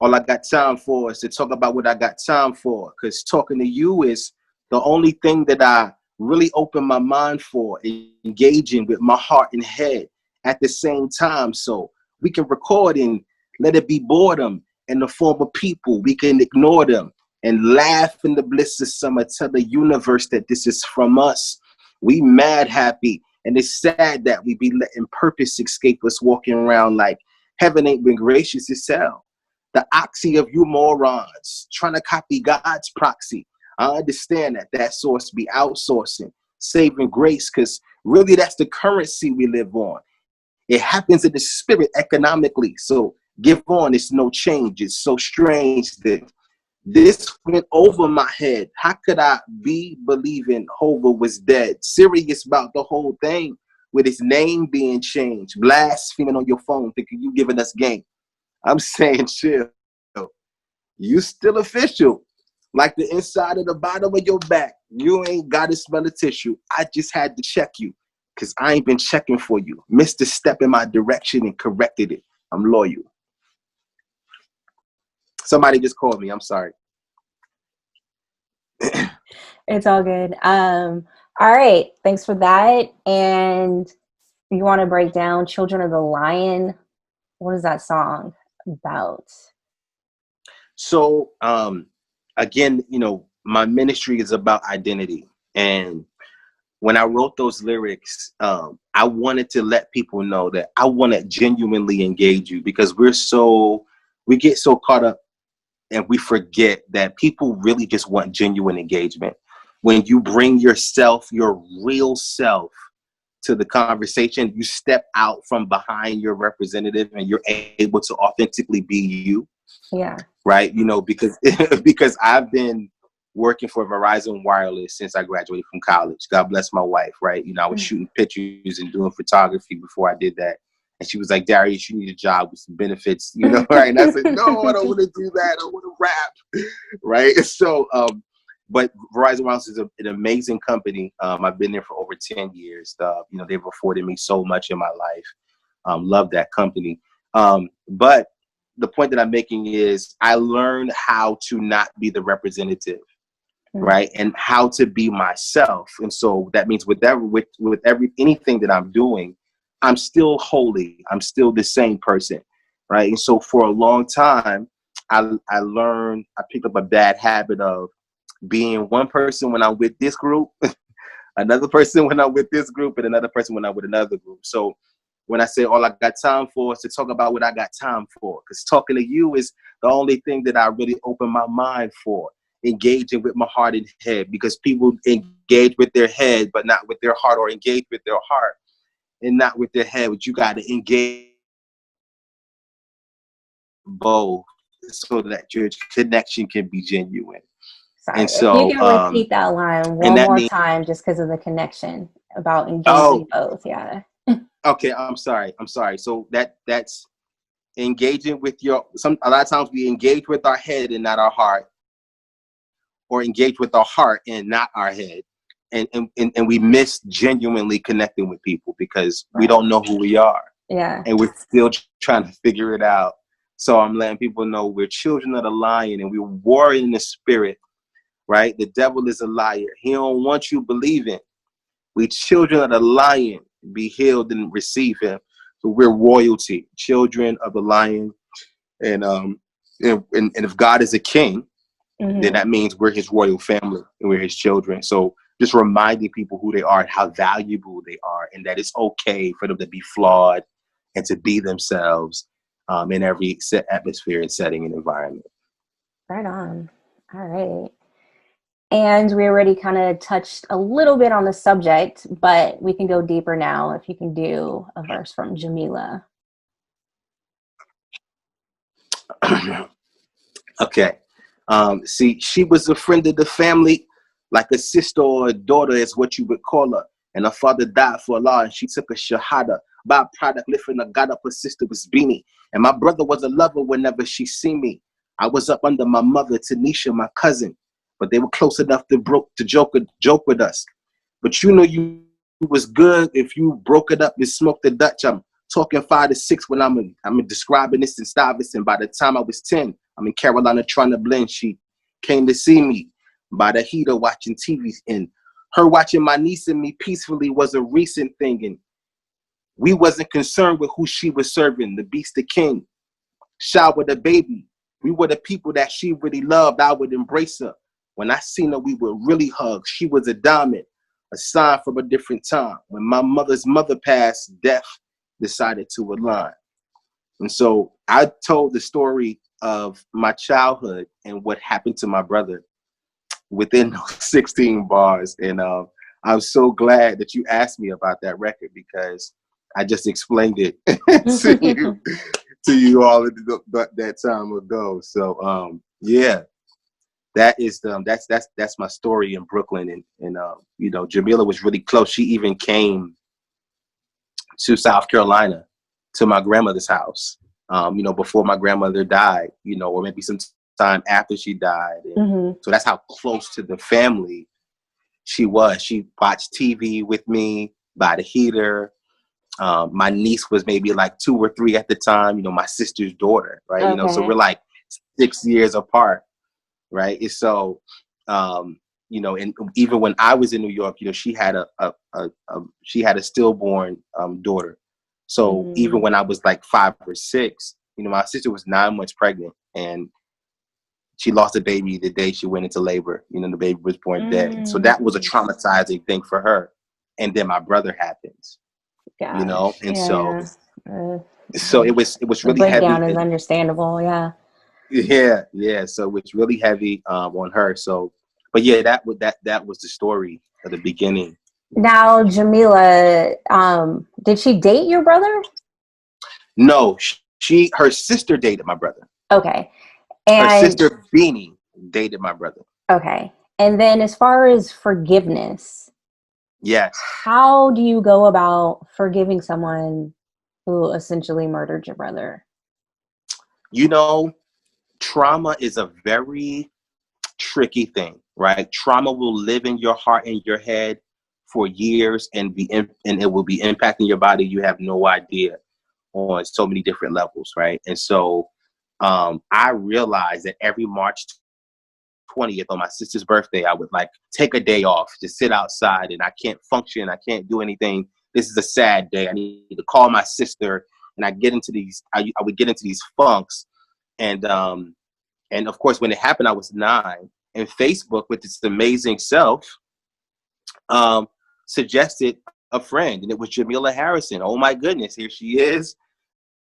I got time for is to talk about what I got time for, because talking to you is the only thing that I really open my mind for, engaging with my heart and head at the same time. So we can record and let it be boredom in the form of people. We can ignore them and laugh in the bliss of summer. Tell the universe that this is from us. We mad happy. And it's sad that we be letting purpose escape us, walking around like heaven ain't been gracious as hell. The oxy of you morons trying to copy God's proxy. I understand that source be outsourcing, saving grace, because really that's the currency we live on. It happens in the spirit economically. So give on, it's no change. It's so strange that this went over my head. How could I be believing Hova was dead? Serious about the whole thing with his name being changed. Blaspheming on your phone, thinking you giving us game. I'm saying chill. You still official. Like the inside of the bottom of your back. You ain't got to smell a tissue. I just had to check you, because I ain't been checking for you. Missed a step in my direction and corrected it. I'm loyal. Somebody just called me. I'm sorry. It's all good. All right. Thanks for that. And you want to break down Children of the Lion? What is that song about? So, again, my ministry is about identity. And when I wrote those lyrics, I wanted to let people know that I want to genuinely engage you, because we get so caught up and we forget that people really just want genuine engagement. When you bring yourself, your real self, to the conversation, you step out from behind your representative and you're able to authentically be you. Yeah. Right. Because because I've been working for Verizon Wireless since I graduated from college. God bless my wife. Right. I was shooting pictures and doing photography before I did that. And she was like, Darius, you need a job with some benefits, right? And I said, no, I don't want to do that. I want to rap. Right. So, but Verizon Wireless is an amazing company. I've been there for over 10 years. They've afforded me so much in my life. Love that company. But the point that I'm making is I learned how to not be the representative, right? And how to be myself. And so that means with anything that I'm doing, I'm still holy. I'm still the same person, right? And so for a long time, I picked up a bad habit of being one person when I'm with this group, another person when I'm with this group, and another person when I'm with another group. So when I say all I got time for is to talk about what I got time for, because talking to you is the only thing that I really open my mind for, engaging with my heart and head, because people engage with their head, but not with their heart, or engage with their heart and not with their head. But you got to engage both so that your connection can be genuine. Sorry, And if you so, can repeat that line and one that more means, time, just because of the connection about engaging oh, both. Yeah. okay. I'm sorry. So that's engaging with a lot of times we engage with our head and not our heart, or engage with our heart and not our head. And we miss genuinely connecting with people because we don't know who we are. Yeah. And we're still trying to figure it out. So I'm letting people know we're children of the lion and we're warring in the spirit, right? The devil is a liar. He don't want you believing. We children of the lion, be healed and receive him. So we're royalty, children of the lion. And if God is a king, then that means we're his royal family and we're his children. So just reminding people who they are and how valuable they are, and that it's okay for them to be flawed and to be themselves in every set atmosphere and setting and environment. Right on. All right. And we already kind of touched a little bit on the subject, but we can go deeper now if you can do a verse from Jameelah. Okay. See, she was a friend of the family, like a sister or a daughter is what you would call her. And her father died for Allah, and she took a shahada. Byproduct lifting a God up, her sister was Beanie. And my brother was a lover whenever she seen me. I was up under my mother, Tanisha, my cousin. But they were close enough to joke with us. But you was good if you broke it up and smoked the Dutch. I'm talking 5 to 6 when I'm describing this and Stuyvesant. By the time I was 10, I'm in Carolina trying to blend. She came to see me by the heater watching TV, and her watching my niece and me peacefully was a recent thing. And we wasn't concerned with who she was serving, the beast, the king. Shower the baby. We were the people that she really loved. I would embrace her. When I seen her, we would really hug. She was a diamond, a sign from a different time. When my mother's mother passed, death decided to align. And so I told the story of my childhood and what happened to my brother within those 16 bars. And I'm so glad that you asked me about that record, because I just explained it to you all that time ago. So yeah, that's my story in Brooklyn. And Jameelah was really close. She even came to South Carolina to my grandmother's house, before my grandmother died, or maybe some time after she died. And so that's how close to the family she was. She watched TV with me by the heater. My niece was maybe like 2 or 3 at the time, my sister's daughter, right? Okay. So we're like 6 years apart, right? And so, and even when I was in New York, she had a stillborn daughter. So even when I was like 5 or 6, my sister was 9 months pregnant, and she lost a baby the day she went into labor. You know, the baby was born dead. So that was a traumatizing thing for her. And then my brother happens, you know, Gosh. and Yeah. so it was The really heavy. breakdown is understandable. Yeah. Yeah. So it's really heavy on her. So, but yeah, that was the story at the beginning. Now, Jameelah, did she date your brother? No, her sister dated my brother. Okay. Her And sister Beanie dated my brother. okay. And then as far as forgiveness, Yes. how do you go about forgiving someone who essentially murdered your brother? You know, trauma is a very tricky thing, right? Trauma will live in your heart and your head for years and and it will be impacting your body. You have no idea on so many different levels, right? And so I realized that every March 20th on my sister's birthday, I would like take a day off, just sit outside, and I can't function. I can't do anything. This is a sad day. I need to call my sister, and I would get into these funks. And of course, when it happened, I was 9, and Facebook, with its amazing self, suggested a friend, and it was Jameelah Harrison. Oh my goodness, here she is.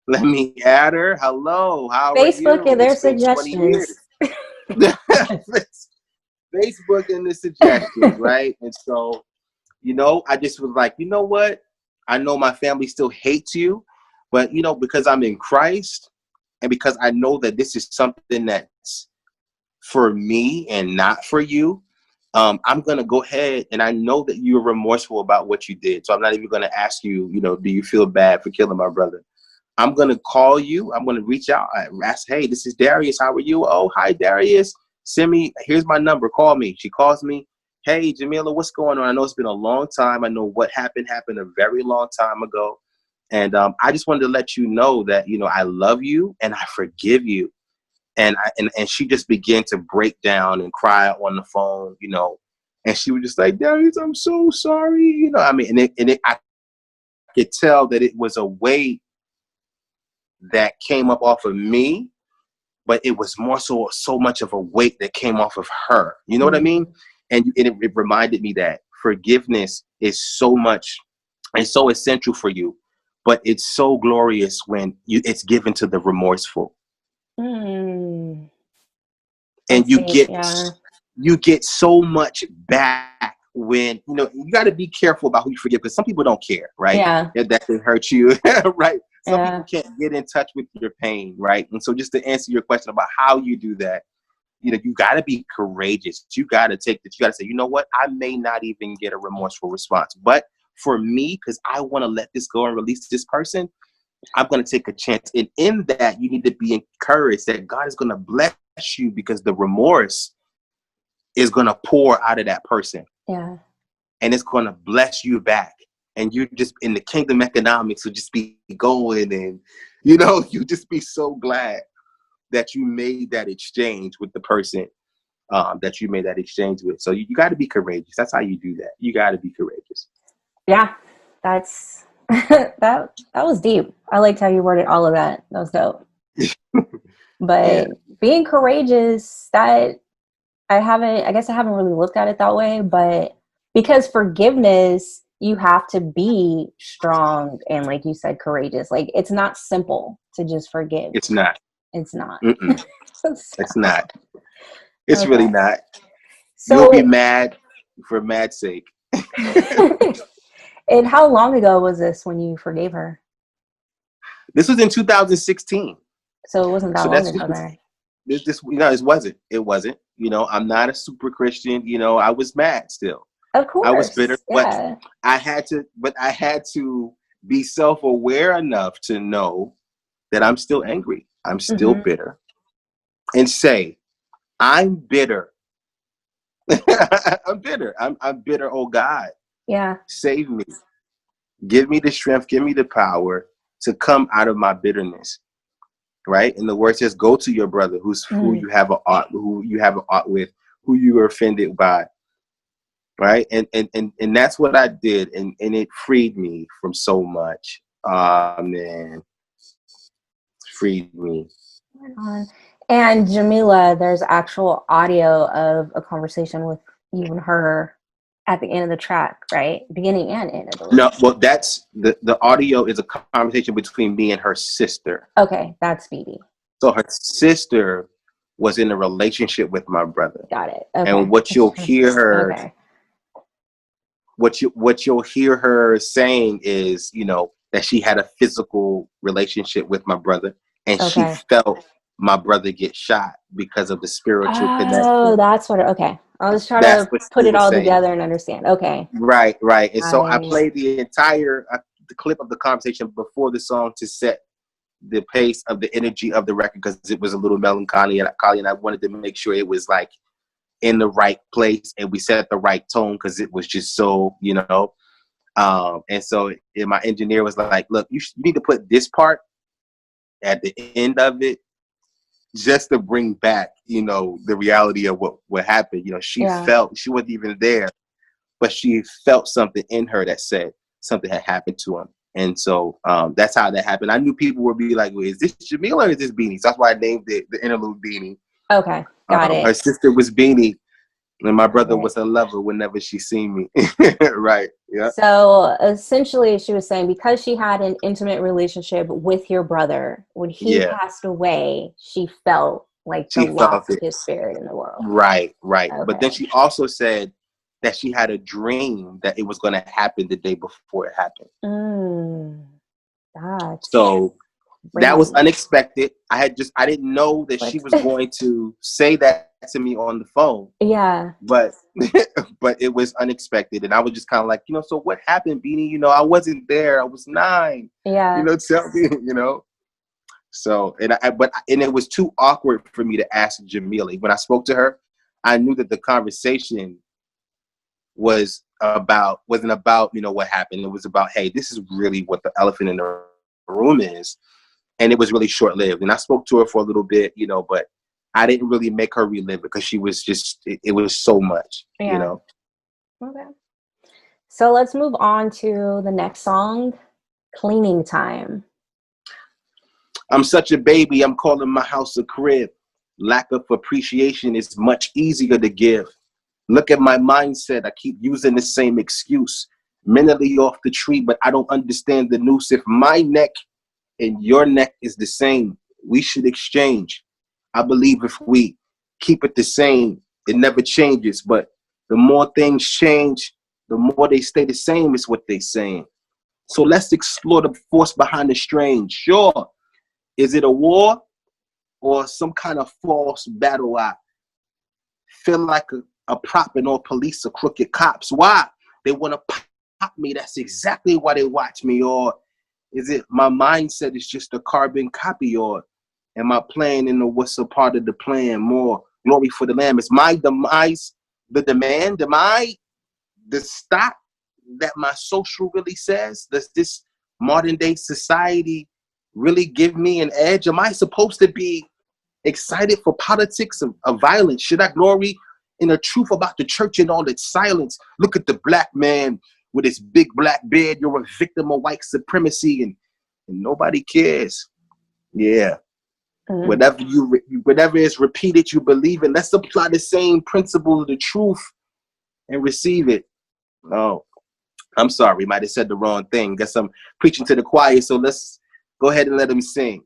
Let me add her. Hello, how are Facebook you? and their It's been 20 years. suggestions. Facebook and the suggestions, right? And so, you know, I just was like, you know what? I know my family still hates you, but you know, because I'm in Christ and because I know that this is something that's for me and not for you, I'm going to go ahead, and I know that you're remorseful about what you did. So I'm not even going to ask you, you know, do you feel bad for killing my brother? I'm going to call you. I'm going to reach out and ask, hey, this is Darius. How are you? Oh, hi, Darius. Here's my number. Call me. She calls me. Hey, Jameelah, what's going on? I know it's been a long time. I know what happened a very long time ago. And I just wanted to let you know that, you know, I love you and I forgive you. And she just began to break down and cry on the phone, you know. And she was just like, Darius, I'm so sorry. You know, I mean, I could tell that it was a weight that came up off of me, but it was more so much of a weight that came off of her. You know what I mean? And it reminded me that forgiveness is so much and so essential for you, but it's so glorious when it's given to the remorseful. Mm. And Yeah. you get so much back when, you know, you got to be careful about who you forgive, because some people don't care, right? Yeah. That can hurt you, right? Some Yeah. people can't get in touch with your pain, right? And so just to answer your question about how you do that, you know, you got to be courageous. You got to take this. You got to say, you know what? I may not even get a remorseful response, but for me, because I want to let this go and release this person, I'm going to take a chance. And in that, you need to be encouraged that God is going to bless you, because the remorse is going to pour out of that person. Yeah. And it's going to bless you back. And you just, in the kingdom economics, will just be going, and, you know, you just be so glad that you made that exchange with the person that you made that exchange with. So you got to be courageous. That's how you do that. You got to be courageous. Yeah. That's that was deep. I liked how you worded all of that. That was dope. Yeah. But being courageous, that I guess I haven't really looked at it that way, but because forgiveness, you have to be strong and, like you said, courageous. Like, it's not simple to just forgive. It's not. It's not. So, it's not. It's okay. really not. You'll be So, mad for mad's sake. and how long ago was this when you forgave her? This was in 2016. So it wasn't that So long that's ago then. this you know, it wasn't, you know, I'm not a super Christian, you know, I was mad still. Of I was bitter, course. but Yeah. I had to be self-aware enough to know that I'm still angry. I'm still bitter, and say, I'm bitter. I'm bitter. I'm bitter. Oh God, Yeah. save me. Give me the strength. Give me the power to come out of my bitterness. Right? And the word says, go to your brother who you have an art with, who you were offended by. Right? And that's what I did, and it freed me from so much. Man, freed me. And Jameelah, there's actual audio of a conversation with you and her at the end of the track, right? Beginning and end, I believe. No, well, that's the audio is a conversation between me and her sister. Okay, that's Speedy. So her sister was in a relationship with my brother. Got it. Okay. And what you'll hear her, okay. what you'll hear her saying is, you know, that she had a physical relationship with my brother, and she felt my brother get shot because of the spiritual connection. Oh, that's what. Okay, I was trying That's to what put she it was all saying. together and understand. Okay. Right. And so I played the entire the clip of the conversation before the song to set the pace of the energy of the record, because it was a little melancholy, and I wanted to make sure it was like in the right place and we set the right tone, because it was just so, you know. And so my engineer was like, look, you need to put this part at the end of it, just to bring back, you know, the reality of what happened. You know, she felt, she wasn't even there, but she felt something in her that said something had happened to him. And so that's how that happened. I knew people would be like, well, is this Jameelah or is this Beanie? So that's why I named it the interlude Beanie. Okay, got it. Her sister was Beanie, and my brother was a lover whenever she seen me. Right. Yeah. So essentially, she was saying because she had an intimate relationship with your brother, when he passed away, she felt like the loss of his spirit in the world. Right. Okay. But then she Okay. also said that she had a dream that it was going to happen the day before it happened. So that was unexpected. I didn't know that she was going to say that to me on the phone. Yeah. But but it was unexpected, and I was just kind of like, you know, so what happened, Beanie? You know, I wasn't there. I was 9. Yeah. You know, tell me, you know. So and it was too awkward for me to ask Jameelah. When I spoke to her, I knew that the conversation wasn't about, you know, what happened. It was about, hey, this is really what the elephant in the room is. And it was really short-lived. And I spoke to her for a little bit, you know, but I didn't really make her relive it because she was just, it was so much, you know. Okay. So let's move on to the next song, Cleaning Time. I'm such a baby, I'm calling my house a crib. Lack of appreciation is much easier to give. Look at my mindset, I keep using the same excuse. Mentally off the tree, but I don't understand the noose. If my neck and your neck is the same, we should exchange. I believe if we keep it the same, it never changes. But the more things change, the more they stay the same, is what they're saying. So let's explore the force behind the strange. Sure, is it a war or some kind of false battle? I feel like a prop and all police are crooked cops. Why? They want to pop me. That's exactly why they watch me. Or is it my mindset is just a carbon copy? Or am I playing in the what's a part of the plan? More glory for the lamb. Is my demise the demand? Am I the stock that my social really says? Does this modern day society really give me an edge? Am I supposed to be excited for politics of violence? Should I glory in the truth about the church and all its silence? Look at the black man with his big black beard. You're a victim of white supremacy, and nobody cares. Yeah. Whatever is repeated, you believe it. Let's apply the same principle of the truth and receive it. Oh, I'm sorry, might have said the wrong thing. Guess I'm preaching to the choir, so let's go ahead and let them sing.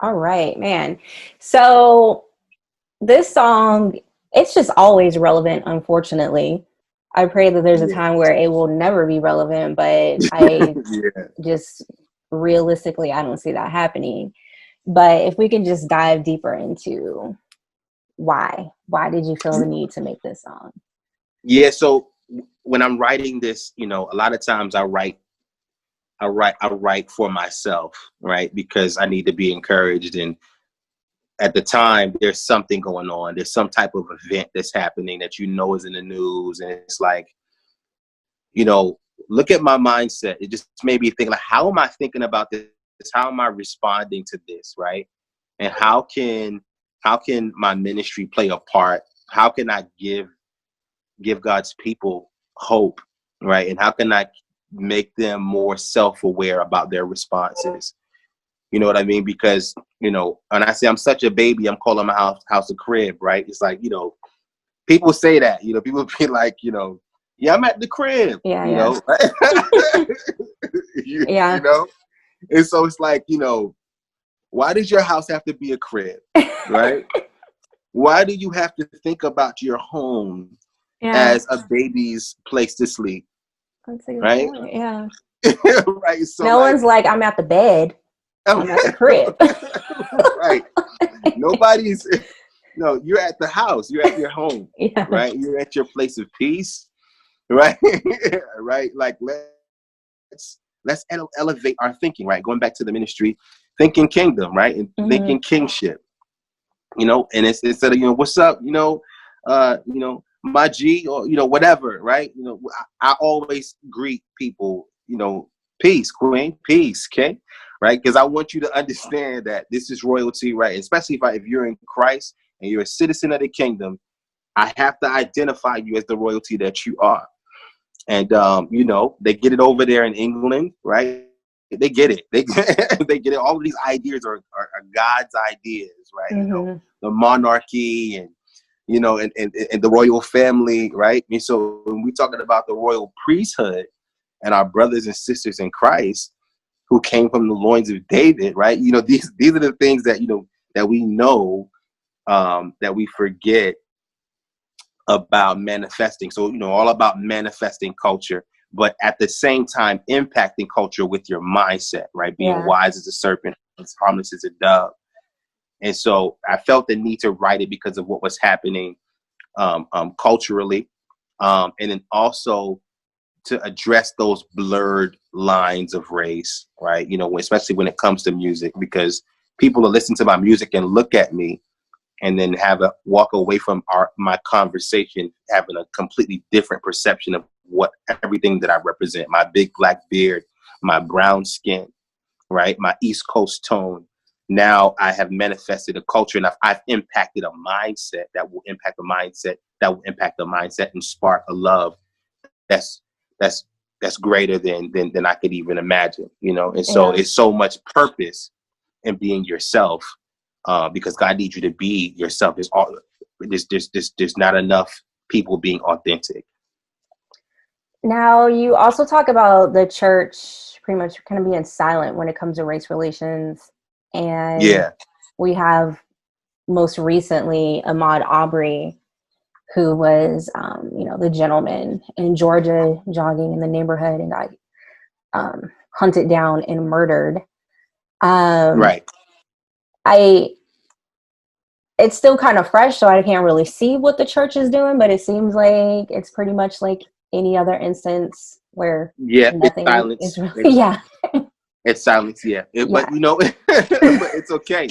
All right, man. So this song, it's just always relevant, unfortunately. I pray that there's a time where it will never be relevant, but I just realistically, I don't see that happening. But if we can just dive deeper into why did you feel the need to make this song? Yeah, so when I'm writing this, you know, a lot of times I write for myself, right? Because I need to be encouraged. And at the time, there's something going on. There's some type of event that's happening that you know is in the news. And it's like, you know, look at my mindset. It just made me think, like, how am I thinking about this? How am I responding to this, right? And how can my ministry play a part? How can I give God's people hope, right? And how can I make them more self-aware about their responses? You know what I mean? Because, you know, when I say I'm such a baby, I'm calling my house a crib, right? It's like, you know, people say that, you know, people be like, you know, yeah, I'm at the crib, Yeah, you yeah. know, you Yeah. know? And so it's like, you know, why does your house have to be a crib, right? Why do you have to think about your home Yeah. as a baby's place to sleep, That's a good right? point. Yeah. Right. So No like, one's like, I'm at the bed. I'm at the crib. right. Nobody's, no, you're at the house. You're at your home, Yeah. right? You're at your place of peace, right? Right. Like let's elevate our thinking, right? Going back to the ministry, thinking kingdom, right? And Hmm. thinking kingship, you know, and it's instead of, you know, what's up, you know, my G, or, you know, whatever, right? You know, I always greet people, you know, peace, queen, peace, okay? Right? Because I want you to understand that this is royalty, right? Especially if you're in Christ and you're a citizen of the kingdom, I have to identify you as the royalty that you are. And you know, they get it over there in England, right? They get it. They get it. All of these ideas are God's ideas, right? You know, Hmm. the monarchy and, you know, and the royal family, right? And so when we're talking about the royal priesthood and our brothers and sisters in Christ who came from the loins of David, right? You know, these are the things that, you know, that we know, that we forget about manifesting. So, you know, all about manifesting culture, but at the same time impacting culture with your mindset, right? Being Yeah. wise as a serpent, as harmless as a dove. And so I felt the need to write it because of what was happening culturally, and then also to address those blurred lines of race, right? You know, especially when it comes to music, because people will listen to my music and look at me and then have a walk away from my conversation having a completely different perception of what everything that I represent. My big black beard, my brown skin, right? My East Coast tone. Now I have manifested a culture, and I've impacted a mindset that will impact the mindset that will impact the mindset and spark a love that's that's that's greater than I could even imagine, you know. And so Yeah. it's so much purpose in being yourself, because God needs you to be yourself. There's not enough people being authentic. Now, you also talk about the church pretty much kind of being silent when it comes to race relations. And Yeah, we have most recently Ahmaud Arbery, who was, you know, the gentleman in Georgia jogging in the neighborhood and got hunted down and murdered. Um, right. I it's still kind of fresh, so I can't really see what the church is doing, but it seems like it's pretty much like any other instance where Yeah, it's nothing is silence. really, yeah, It's silence. Yeah, but yeah, you know, but it's okay.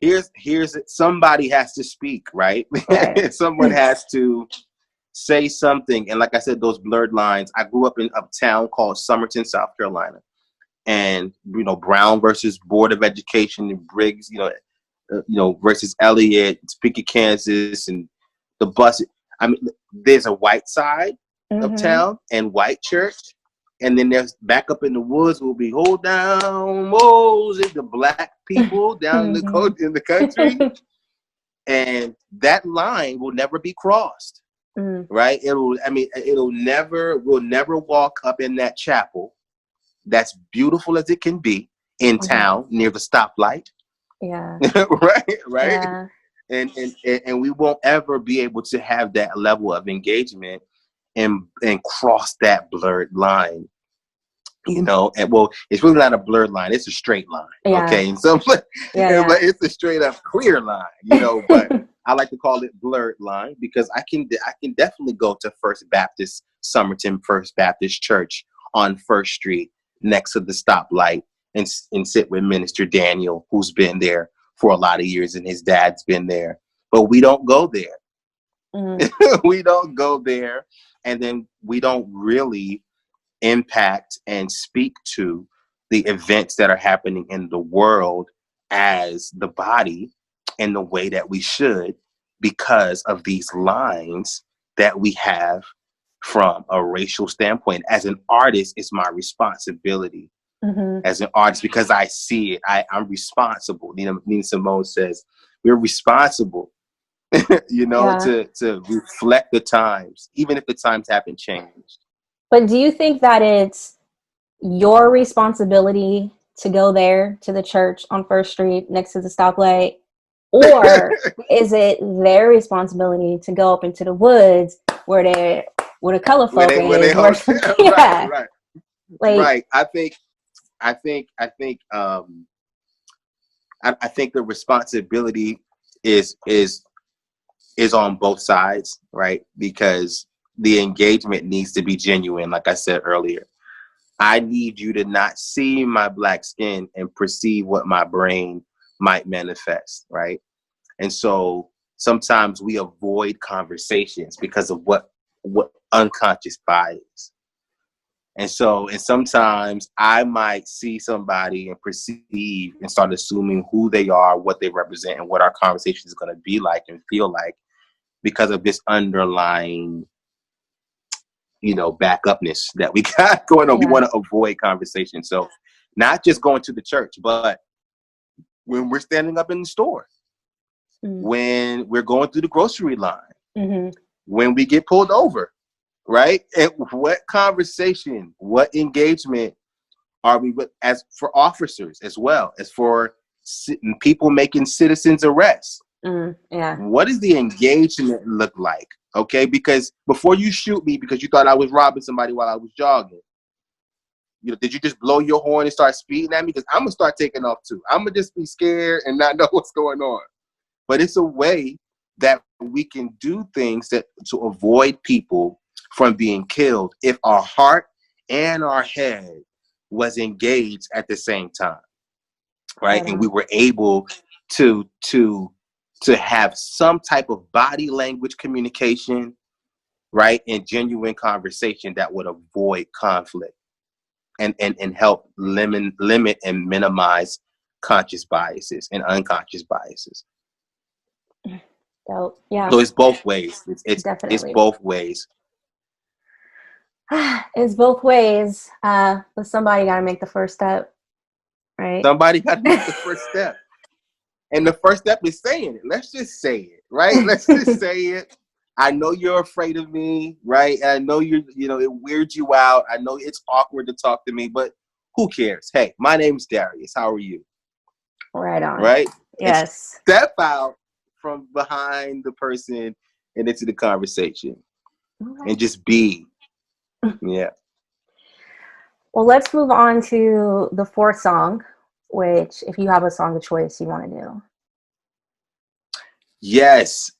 Here's somebody has to speak, right? right. Someone has to say something. And like I said, those blurred lines. I grew up in a town called Summerton, South Carolina, and you know, Brown versus Board of Education and Briggs, you know, versus Elliott, Topeka, Kansas, and the bus. I mean, there's a white side of Hmm. town and white church, and then there's back up in the woods will be hold down Moses, the black people down in Hmm. the country, and that line will never be crossed, Mm. right? We'll never walk up in that chapel that's beautiful as it can be in Mhm. town near the stoplight, Yeah, right, yeah, and we won't ever be able to have that level of engagement and cross that blurred line, you know. And well, it's really not a blurred line, it's a straight line, yeah, okay, and so but yeah, it's a straight up clear line, you know. But yeah. I like to call it blurred line because I can definitely go to First Baptist Summerton First Baptist Church on First Street next to the stoplight and sit with Minister Daniel, who's been there for a lot of years, and his dad's been there. But we don't go there. Mm. We don't go there, and then we don't really impact and speak to the events that are happening in the world as the body in the way that we should, because of these lines that we have from a racial standpoint. As an artist, it's my responsibility as an artist because I see it. I'm responsible. Nina Simone says we're responsible, Yeah. to reflect the times, even if the times haven't changed. But do you think that it's your responsibility to go there to the church on First Street next to the stoplight? Or is it their responsibility to go up into the woods where the color folk Where they is? hold, Yeah. right. Like, Right. I think the responsibility is on both sides, right? Because the engagement needs to be genuine, like I said earlier. I need you to not see my black skin and perceive what my brain might manifest, right? And so sometimes we avoid conversations because of what unconscious bias. And sometimes I might see somebody and perceive and start assuming who they are, what they represent, and what our conversation is going to be like and feel like because of this underlying, backupness that we got going on. We want to avoid conversation. So not just going to the church, but when we're standing up in the store, when we're going through the grocery line, when we get pulled over, right? And what conversation, what engagement are we with as for officers as well as for people making citizens arrests? What does the engagement look like? Okay, because before you shoot me because you thought I was robbing somebody while I was jogging, did you just blow your horn and start speeding at me? Because I'm gonna start taking off too. I'm gonna just be scared and not know what's going on. But it's a way that we can do things to avoid people from being killed if our heart and our head was engaged at the same time, right? And we were able to have some type of body language communication, right, and genuine conversation that would avoid conflict and help limit and minimize conscious biases and unconscious biases. dope. Yeah. So it's both ways. It's Definitely. both ways. It's both ways. But somebody got to make the first step, right? Somebody got to make the first step. And the first step is saying it. Let's just say it, right? Let's just say it. I know you're afraid of me, right? I know it weirds you out. I know it's awkward to talk to me, but who cares? Hey, my name's Darius. How are you? Right on. Right? Yes. And step out from behind the person and into the conversation. Okay. And just be. Yeah. Well, let's move on to the fourth song, which if you have a song of choice you want to do. Yes.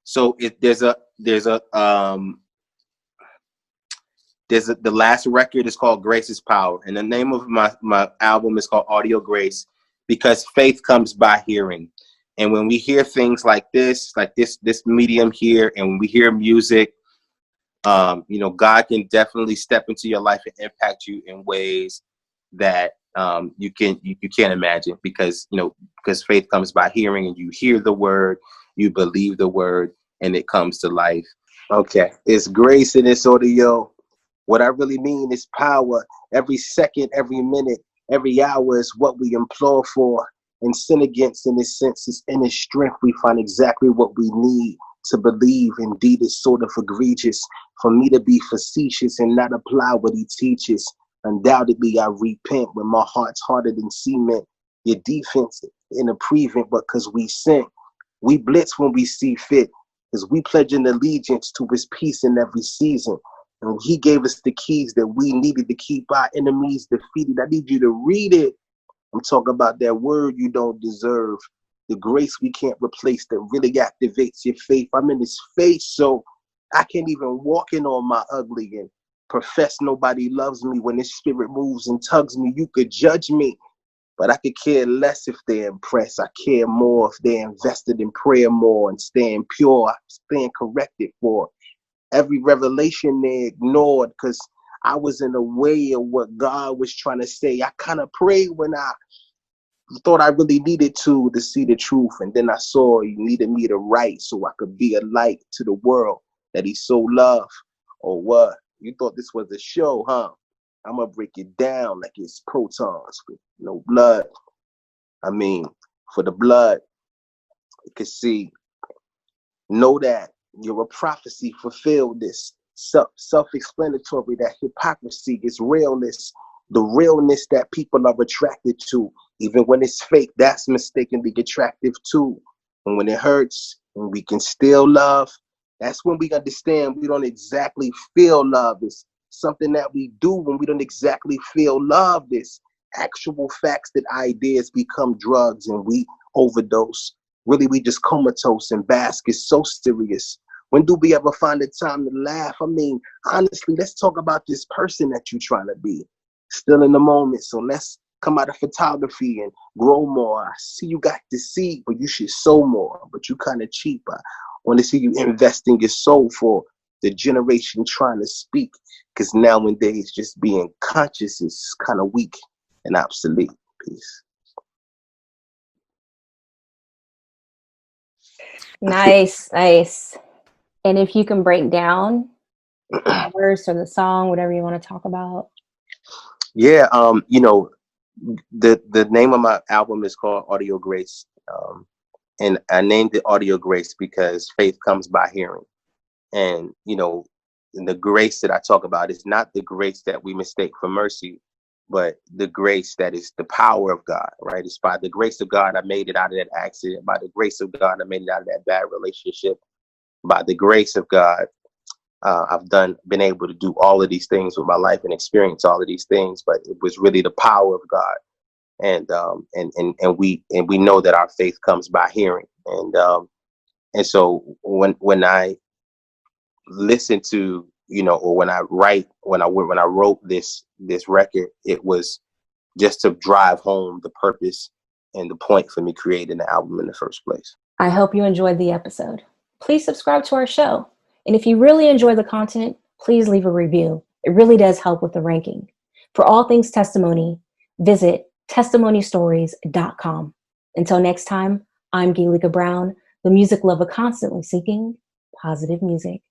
So the last record is called Grace is Power. And the name of my album is called Audio Grace because faith comes by hearing. And when we hear things like this medium here, and when we hear music, God can definitely step into your life and impact you in ways that you can't imagine because faith comes by hearing, and you hear the word, you believe the word, and it comes to life. Okay, it's grace in this audio. What I really mean is power. Every second, every minute, every hour is what we implore for. And sin against, in his senses, in his strength, we find exactly what we need to believe. Indeed, it's sort of egregious for me to be facetious and not apply what he teaches. Undoubtedly, I repent when my heart's harder than cement. Your defense in a prevent, but because we sin. We blitz when we see fit, because we pledge an allegiance to his peace in every season. And he gave us the keys that we needed to keep our enemies defeated. I need you to read it. I'm talking about that word you don't deserve. The grace we can't replace that really activates your faith. I'm in his face, so I can't even walk in on my ugly and profess nobody loves me. When his spirit moves and tugs me, you could judge me, but I could care less if they're impressed. I care more if they're invested in prayer more and staying pure, staying corrected for. Every revelation they ignored because I was in the way of what God was trying to say. I kind of prayed when I thought I really needed to see the truth. And then I saw he needed me to write so I could be a light to the world that he so loved. Or what? You thought this was a show, huh? I'm gonna break it down like it's protons with no blood. I mean, for the blood, you can see, know that you're a prophecy fulfilled. This self-explanatory, that hypocrisy is realness, the realness that people are attracted to. Even when it's fake, that's mistakenly attractive too. And when it hurts and we can still love, that's when we understand we don't exactly feel love. It's something that we do when we don't exactly feel love. This actual facts that ideas become drugs and we overdose. Really, we just comatose and bask. It's so serious. When do we ever find the time to laugh? I mean, honestly, let's talk about this person that you're trying to be. Still in the moment, so let's come out of photography and grow more. I see you got the seed, but you should sow more, but you kind of cheap. I want to see you investing your soul for the generation trying to speak, because nowadays just being conscious is kind of weak and obsolete. Peace. Nice, nice. And if you can break down the verse or the song, whatever you want to talk about. Yeah, the name of my album is called Audio Grace, and I named it Audio Grace because faith comes by hearing, and the grace that I talk about is not the grace that we mistake for mercy, but the grace that is the power of God. Right? It's by the grace of God I made it out of that accident. By the grace of God I made it out of that bad relationship. By the grace of God, I've been able to do all of these things with my life and experience all of these things, but it was really the power of God. And we know that our faith comes by hearing. And so when I listen to, or when I wrote this record, it was just to drive home the purpose and the point for me creating the album in the first place. I hope you enjoyed the episode. Please subscribe to our show. And if you really enjoy the content, please leave a review. It really does help with the ranking. For all things testimony, visit testimonystories.com. Until next time, I'm Jameelah Brown, the music lover constantly seeking positive music.